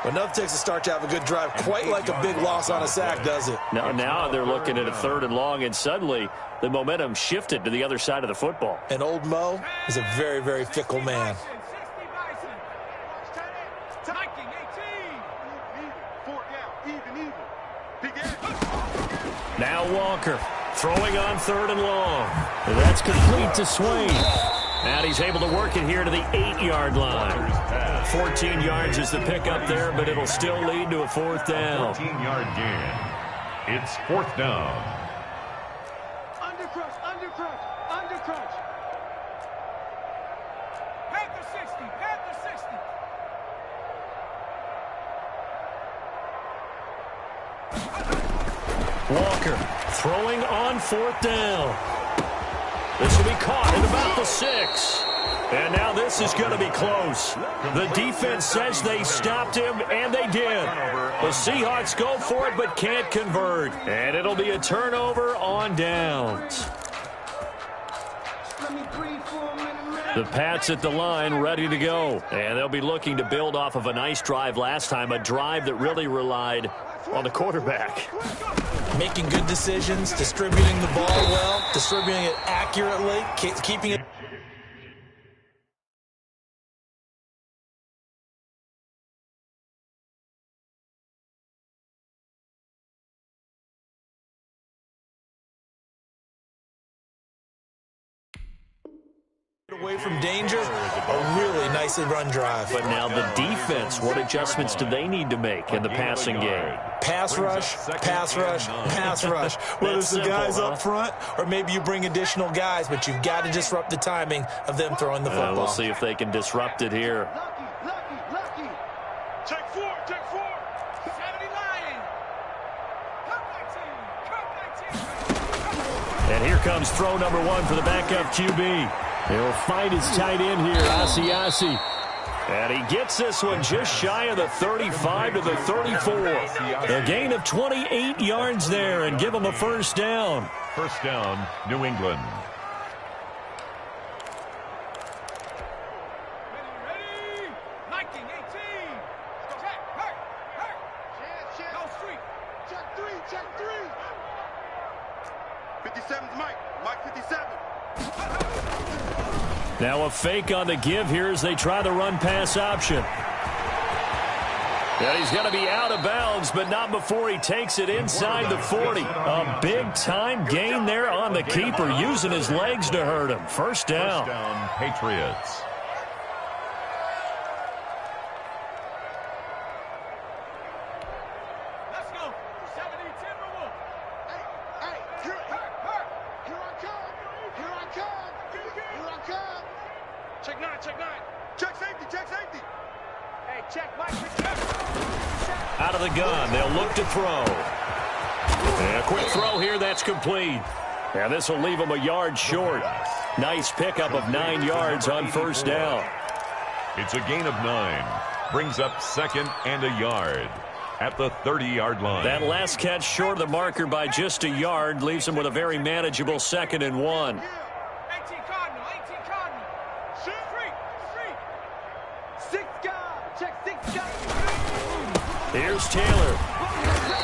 Enough takes a start to have a good drive, quite like a big loss on a sack, does it? Now they're looking at a 3rd and long, and suddenly the momentum shifted to the other side of the football. And old Mo is a very, very fickle man. Now Walker throwing on 3rd and long. That's complete to Swain. And he's able to work it here to the 8-yard line. 14 yards is the pickup there, but it'll still lead to a 4th down. 14-yard gain. It's 4th down. Undercrush. Panther 60. Walker throwing on 4th down. This will be caught at about the 6. And now this is going to be close. The defense says they stopped him, and they did. The Seahawks go for it but can't convert. And it'll be a turnover on downs. The Pats at the line ready to go. And they'll be looking to build off of a nice drive last time, a drive that really relied on the quarterback. Making good decisions, distributing the ball well, distributing it accurately, keeping it. Away from danger, a really nicely run drive. But now the defense, what adjustments do they need to make in the passing game? Pass rush, pass rush, pass rush. Whether it's the guys up front or maybe you bring additional guys, but you've got to disrupt the timing of them throwing the football. We'll see if they can disrupt it here. Lucky. Check 4. 70 Lion. Come 19. And here comes throw number 1 for the backup QB. He'll find his tight end here, Asiasi. And he gets this one just shy of the 35 to the 34. A gain of 28 yards there and give him a 1st down. 1st down, New England. Ready. 19, 18. Check. Go street. Check 3. 57's Mike. Mike 57. Now a fake on the give here as they try the run-pass option. And he's going to be out of bounds, but not before he takes it inside the 40. A big-time gain there on the keeper, using his legs to hurt him. 1st down. 1st down, Patriots. Let's go. 70, Timberwolves. Hey, here I come. Check 9. Check safety. Hey, check Mike. Out of the gun, they'll look to throw. And a quick throw here, that's complete. And this will leave him a yard short. Nice pickup of 9 yards on 1st down. It's a gain of 9. Brings up 2nd and a yard at the 30-yard line. That last catch short of the marker by just a yard leaves him with a very manageable 2nd and 1. 18 Cardinal. Street. 6 guard. Check 6 guard. Here's Taylor.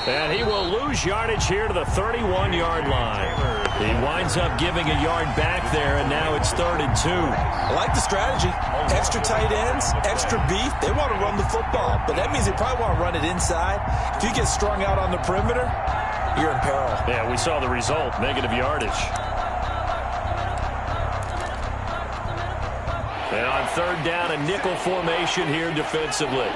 And he will lose yardage here to the 31-yard line. He winds up giving a yard back there, and now it's 3rd and 2. I like the strategy. Extra tight ends, extra beef. They want to run the football, but that means they probably want to run it inside. If you get strung out on the perimeter, you're in peril. Yeah, we saw the result, negative yardage. And on 3rd down, a nickel formation here defensively.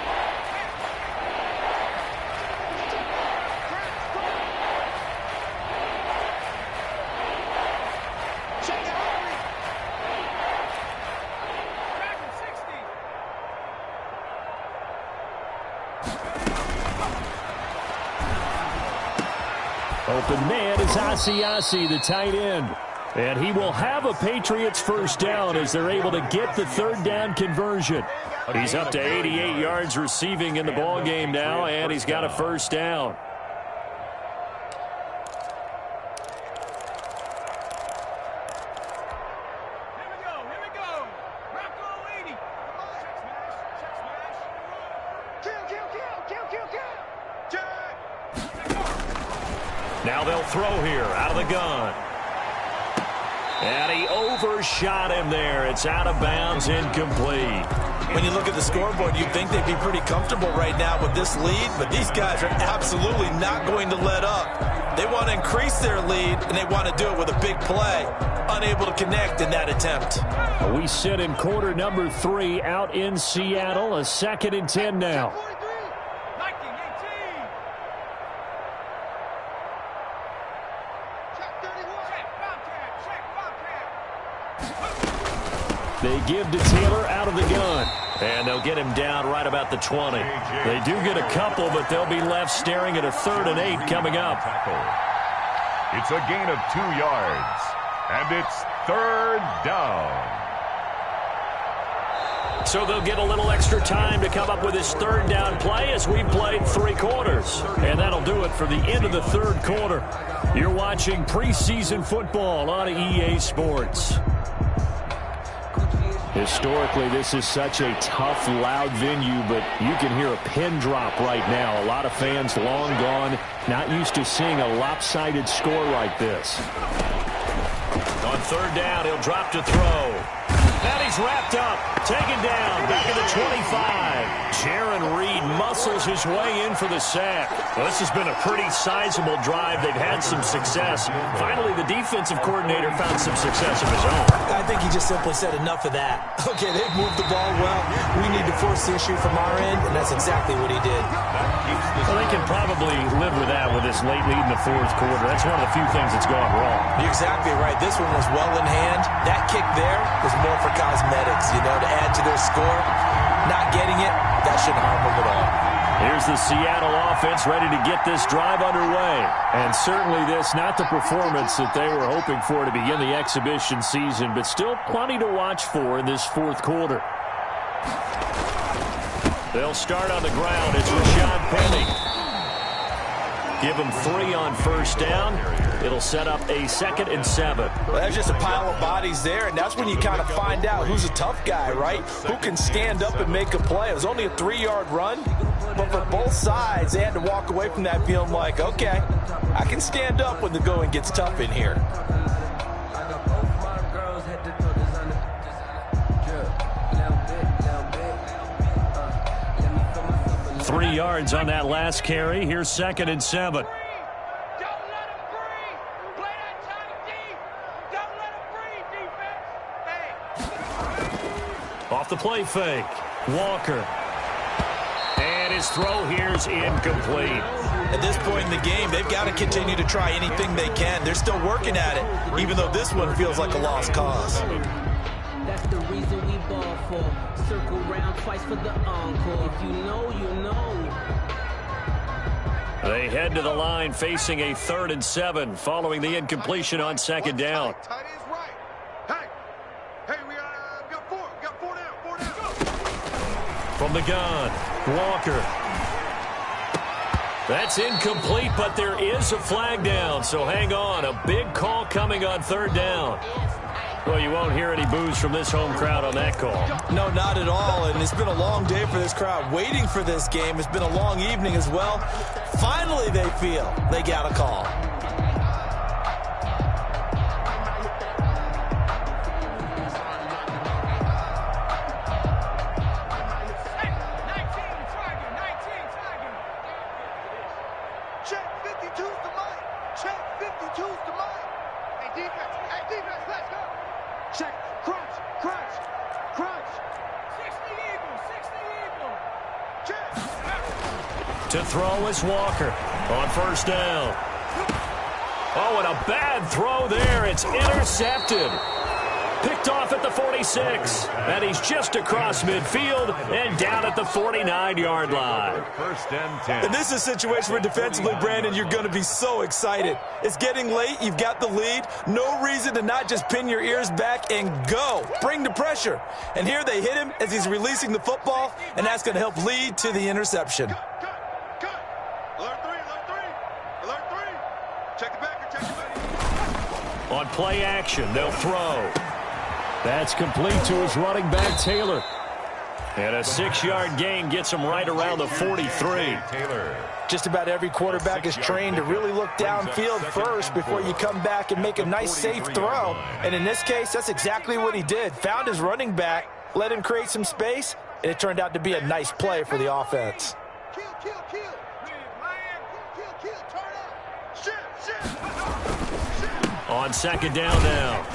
Open man is Asiasi, the tight end. And he will have a Patriots first down as they're able to get the 3rd down conversion. He's up to 88 yards receiving in the ballgame now, and he's got a first down. Now they'll throw here out of the gun. And he overshot him there. It's out of bounds, incomplete. When you look at the scoreboard, you'd think they'd be pretty comfortable right now with this lead, but these guys are absolutely not going to let up. They want to increase their lead, and they want to do it with a big play. Unable to connect in that attempt. We sit in quarter number 3 out in Seattle. A 2nd and 10 now. They give to Taylor out of the gun. And they'll get him down right about the 20. They do get a couple, but they'll be left staring at a 3rd and 8 coming up. It's a gain of 2 yards. And it's 3rd down. So they'll get a little extra time to come up with his 3rd down play as we played 3 quarters. And that'll do it for the end of the 3rd quarter. You're watching preseason football on EA Sports. Historically, this is such a tough, loud venue, but you can hear a pin drop right now. A lot of fans long gone, not used to seeing a lopsided score like this. On 3rd down, he'll drop to throw. And he's wrapped up, taken down, back at the 25. Jaron Reed muscles his way in for the sack. Well, this has been a pretty sizable drive. They've had some success. Finally, the defensive coordinator found some success of his own. I think he just simply said enough of that. Okay, they've moved the ball well. We need to force the issue from our end, and that's exactly what he did. Well, they can probably live with that with this late lead in the 4th quarter. That's one of the few things that's gone wrong. You're exactly right. This one was well in hand. That kick there was more for cosmetics, you know, to add to their score. Not getting it, that shouldn't harm them at all. Here's the Seattle offense ready to get this drive underway. And certainly this, not the performance that they were hoping for to begin the exhibition season, but still plenty to watch for in this 4th quarter. They'll start on the ground. It's Rashad Penny. Give him 3 on 1st down. It'll set up a 2nd and 7. Well, that's just a pile of bodies there, and that's when you kind of find out who's a tough guy, right? Who can stand up and make a play. It was only a 3-yard run, but for both sides, they had to walk away from that feeling like, okay, I can stand up when the going gets tough in here. 3 yards on that last carry. Here's 2nd and 7. Off the play fake. Walker. And his throw here's incomplete. At this point in the game, they've got to continue to try anything they can. They're still working at it, even though this one feels like a lost cause. That's the reason we ball for. Circle round twice for the encore. If you know, you know. They head to the line facing a 3rd and 7 following the incompletion on 2nd down. Tight end's right. Hey, we got 4. We got 4 down. 4 down. Go. From the gun, Walker. That's incomplete, but there is a flag down, so hang on. A big call coming on 3rd down. Well, you won't hear any boos from this home crowd on that call. No, not at all, and it's been a long day for this crowd waiting for this game. It's been a long evening as well. Finally, they feel they got a call. To throw is Walker on first down. Oh, and a bad throw there. It's intercepted. Picked off at the 46. And he's just across midfield and down at the 49-yard line. First and 10. And this is a situation where defensively, Brandon, you're going to be so excited. It's getting late. You've got the lead. No reason to not just pin your ears back and go. Bring the pressure. And here they hit him as he's releasing the football, and that's going to help lead to the interception. On play action, they'll throw. That's complete to his running back, Taylor. And a 6-yard gain gets him right around the 43. Just about every quarterback is trained to really look downfield first before you come back and make a nice, safe throw. And in this case, that's exactly what he did. Found his running back, let him create some space, and it turned out to be a nice play for the offense. On second down now,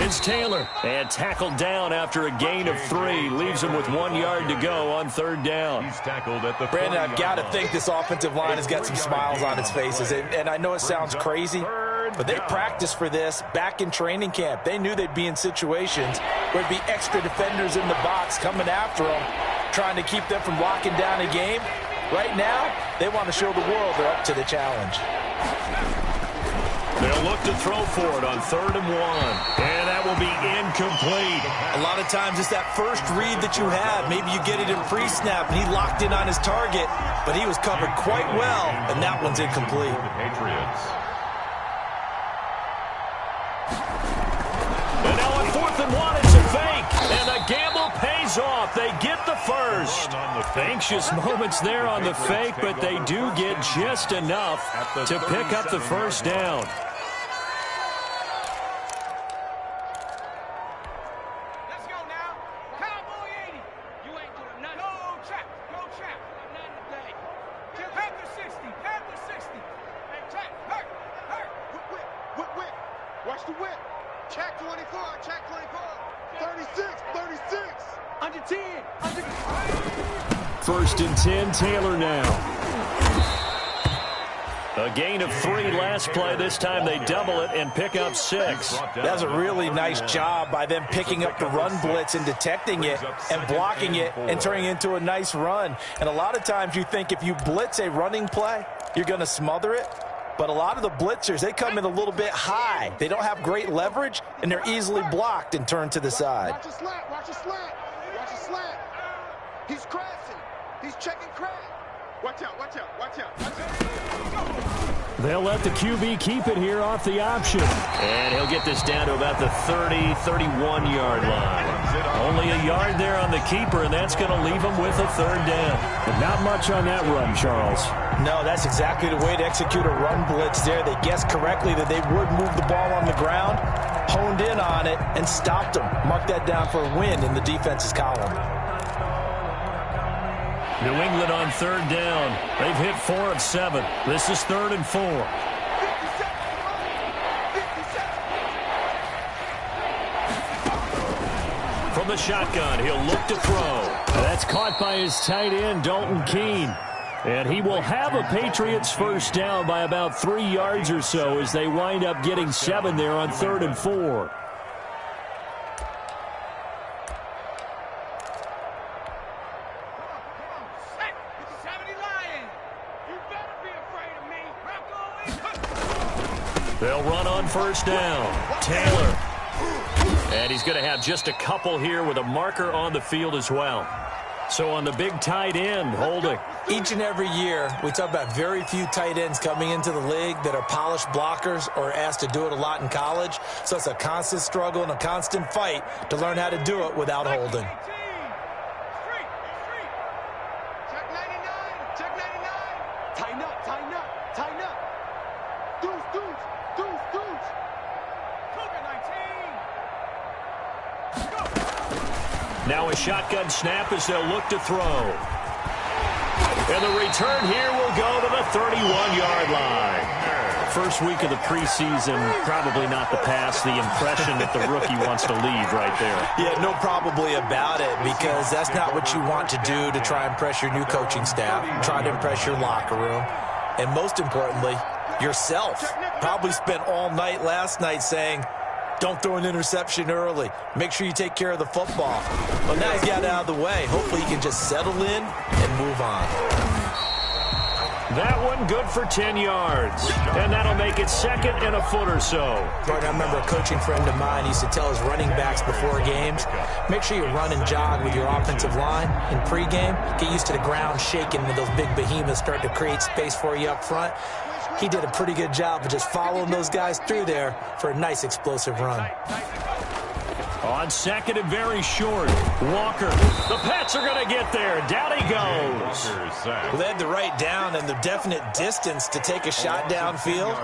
it's Taylor. And tackled down after a gain of 3. Leaves him with 1 yard to go on third down. He's tackled at the Brandon, I've got to think this offensive line has got some smiles on its faces. And I know it sounds crazy, but they practiced for this back in training camp. They knew they'd be in situations where there'd be extra defenders in the box coming after them, trying to keep them from locking down a game. Right now, they want to show the world they're up to the challenge. They'll look to throw for it on 3rd and 1. And that will be incomplete. A lot of times it's that first read that you have. Maybe you get it in pre-snap, and he locked in on his target, but he was covered quite well, and that one's incomplete. Patriots. And now on 4th and 1, it's a fake. And the gamble pays off. They get the first. Anxious moments there on the fake, but they do get just enough to pick up the first down. Watch the whip. Check 24. Check 24. 36. 36. Under 10. Under 10. 1st and 10, Taylor now. A gain of 3 last play. This time they double it and pick up 6. That's a really nice job by them picking up the run blitz and detecting it and blocking it and turning it into a nice run. And a lot of times you think if you blitz a running play, you're going to smother it. But a lot of the blitzers, they come in a little bit high. They don't have great leverage, and they're easily blocked and turned to the side. Watch a slant. Watch a slant. Watch a slant. He's crashing. He's checking crash. Watch out. Watch out. Watch out. Watch out. They'll let the QB keep it here off the option. And he'll get this down to about the 30, 31-yard line. Only a yard there on the keeper, and that's going to leave him with a 3rd down. But not much on that run, Charles. No, that's exactly the way to execute a run blitz there. They guessed correctly that they would move the ball on the ground, honed in on it, and stopped them. Mark that down for a win in the defense's column. New England on 3rd down. They've hit 4 of 7. This is 3rd and 4. From the shotgun, he'll look to throw. That's caught by his tight end, Dalton Keene. And he will have a Patriots first down by about 3 yards or so as they wind up getting 7 there on 3rd and 4. They'll run on first down. Taylor. And he's going to have just a couple here with a marker on the field as well. So on the big tight end, holding. Each and every year, we talk about very few tight ends coming into the league that are polished blockers or asked to do it a lot in college. So it's a constant struggle and a constant fight to learn how to do it without holding. Check 99. Check 99. Tighten up. Tighten up. Tighten up. Deuce. Deuce. Deuce. Deuce. Cougar 19. Now a shotgun snap as they'll look to throw. And the return here will go to the 31-yard line. First week of the preseason, probably not the pass, the impression that the rookie wants to leave right there. Yeah, no probably about it, because that's not what you want to do to try and impress your new coaching staff, try to impress your locker room, and most importantly, yourself. Probably spent all night last night saying, don't throw an interception early. Make sure you take care of the football. Well, now he's got it out of the way. Hopefully he can just settle in and move on. That one good for 10 yards. And that'll make it second and a foot or so. But I remember a coaching friend of mine used to tell his running backs before games, make sure you run and jog with your offensive line in pregame. Get used to the ground shaking when those big behemoths start to create space for you up front. He did a pretty good job of just following those guys through there for a nice explosive run. On second and very short, Walker. The Pats are going to get there. Down he goes. Well, they had the right down and the definite distance to take a shot downfield,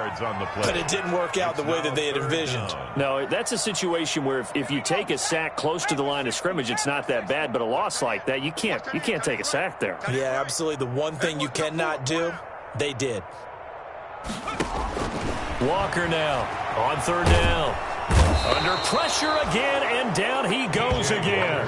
but it didn't work out the way that they had envisioned. No, that's a situation where if you take a sack close to the line of scrimmage, it's not that bad, but a loss like that, you can't take a sack there. Yeah, absolutely. The one thing you cannot do, they did. Walker now on third down. Under pressure again, and down he goes again.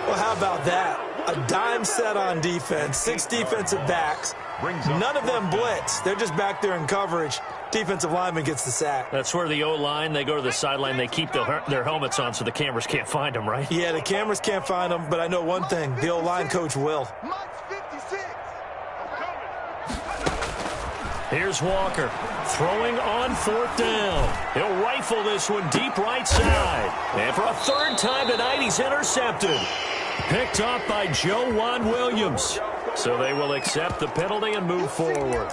Well, how about that? A dime set on defense, 6 defensive backs. None of them blitz. They're just back there in coverage. Defensive lineman gets the sack. That's where the O-line, they go to the sideline, they keep their helmets on so the cameras can't find them, right? Yeah, the cameras can't find them, but I know one thing. The O-line coach will. Here's Walker throwing on fourth down. He'll rifle this one deep right side. And for a third time tonight, he's intercepted. Picked off by Joe Juan Williams. So they will accept the penalty and move forward.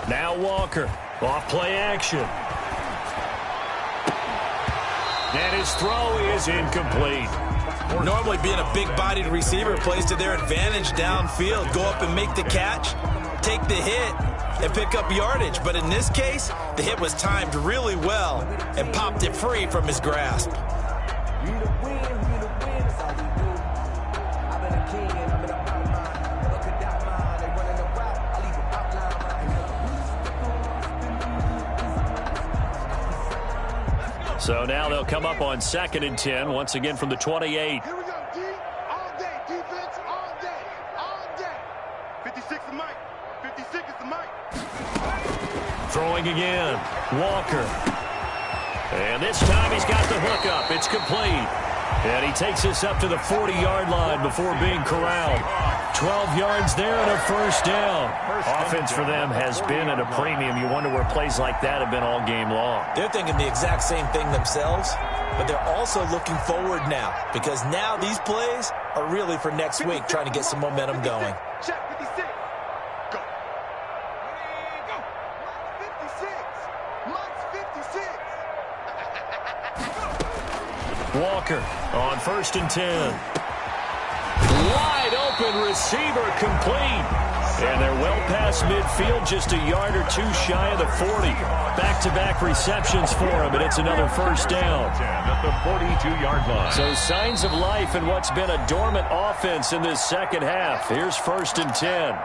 Now Walker, off play action. And his throw is incomplete. Normally being a big-bodied receiver plays to their advantage downfield. Go up and make the catch, take the hit, and pick up yardage. But in this case, the hit was timed really well and popped it free from his grasp. So now they'll come up on 2nd and 10, once again from the 28. Here we go, D. All day. Defense, all day. All day. 56 is Mike. 56 is the Mike. Throwing again. Walker. And this time he's got the hookup. It's complete. And he takes us up to the 40-yard line before being corralled. 12 yards there and a first down. Offense for them has been at a premium. You wonder where plays like that have been all game long. They're thinking the exact same thing themselves, but they're also looking forward now, because now these plays are really for next week, trying to get some momentum going. Check 56. Go. Go. 56. Mike's 56. Walker on 1st and 10. Wide open receiver complete. And they're well past midfield, just a yard or two shy of the 40. Back-to-back receptions for him, and it's another first down. At the 42-yard line. So signs of life in what's been a dormant offense in this second half. Here's 1st and 10.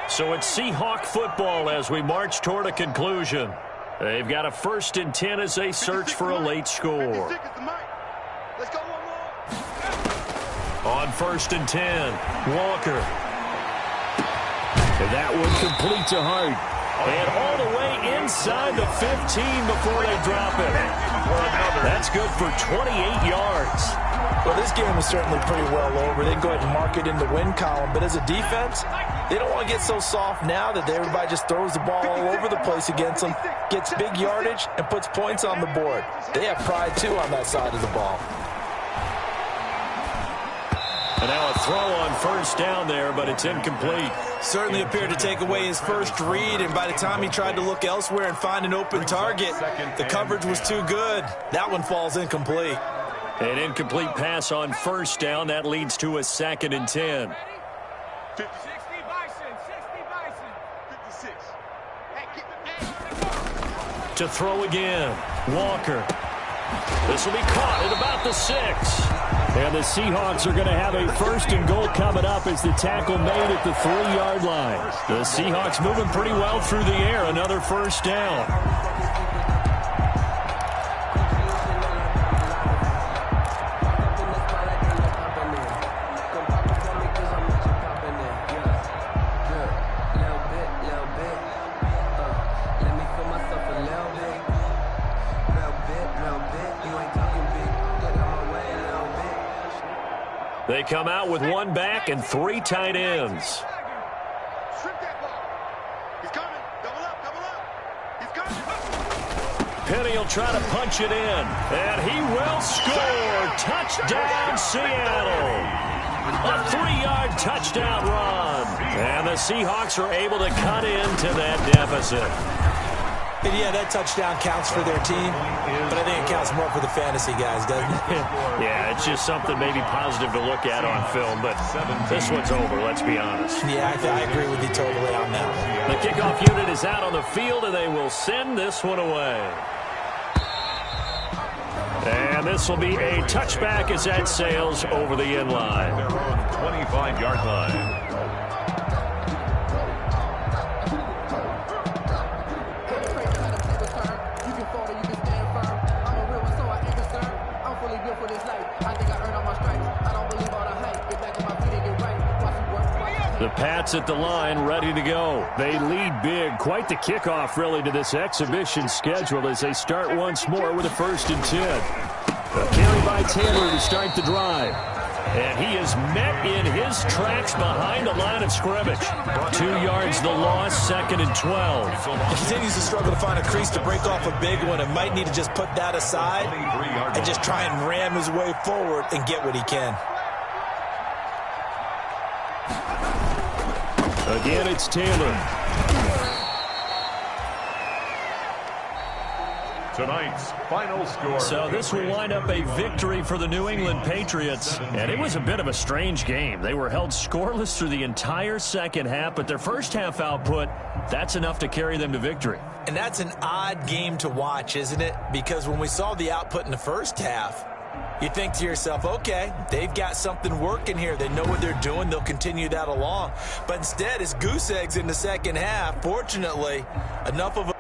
So it's Seahawk football as we march toward a conclusion. They've got a 1st and 10 as they search for a late score. Let's go one more. On 1st and 10, Walker. And that one complete to Hart. And all the way inside the 15 before they drop it. That's good for 28 yards. Well, this game is certainly pretty well over. They can go ahead and mark it in the win column. But as a defense, they don't want to get so soft now that everybody just throws the ball all over the place against them, gets big yardage, and puts points on the board. They have pride, too, on that side of the ball. And now a throw on first down there, but it's incomplete. Certainly appeared to take away his first read, and by the time he tried to look elsewhere and find an open target, the coverage was too good. That one falls incomplete. An incomplete pass on first down. That leads to a 2nd and 10. 60 Bison, 56. To throw again, Walker. This will be caught at about the 6. And the Seahawks are going to have a 1st and goal coming up as the tackle made at the 3-yard line. The Seahawks moving pretty well through the air. Another first down. They come out with 1 back and 3 tight ends. He's coming. Double up. He's coming. Penny will try to punch it in, and he will score. Touchdown, Seattle. A 3-yard touchdown run. And the Seahawks are able to cut into that deficit. And yeah, that touchdown counts for their team, but I think it counts more for the fantasy guys, doesn't it? Yeah, it's just something maybe positive to look at on film, but this one's over, let's be honest. Yeah, I agree with you totally on that one. The kickoff unit is out on the field, and they will send this one away. And this will be a touchback as that sails over the end line. Their own 25-yard line. The Pats at the line, ready to go. They lead big. Quite the kickoff, really, to this exhibition schedule as they start once more with a 1st and 10. A carry by Taylor to start the drive. And he is met in his tracks behind the line of scrimmage. 2 yards the loss, 2nd and 12. He continues to struggle to find a crease to break off a big one and might need to just put that aside and just try and ram his way forward and get what he can. Again, it's Taylor. Tonight's final score. So this will wind up a victory for the New England Patriots. And it was a bit of a strange game. They were held scoreless through the entire second half, but their first half output, that's enough to carry them to victory. And that's an odd game to watch, isn't it? Because when we saw the output in the first half, you think to yourself, okay, they've got something working here. They know what they're doing. They'll continue that along. But instead, it's goose eggs in the second half. Fortunately, enough of a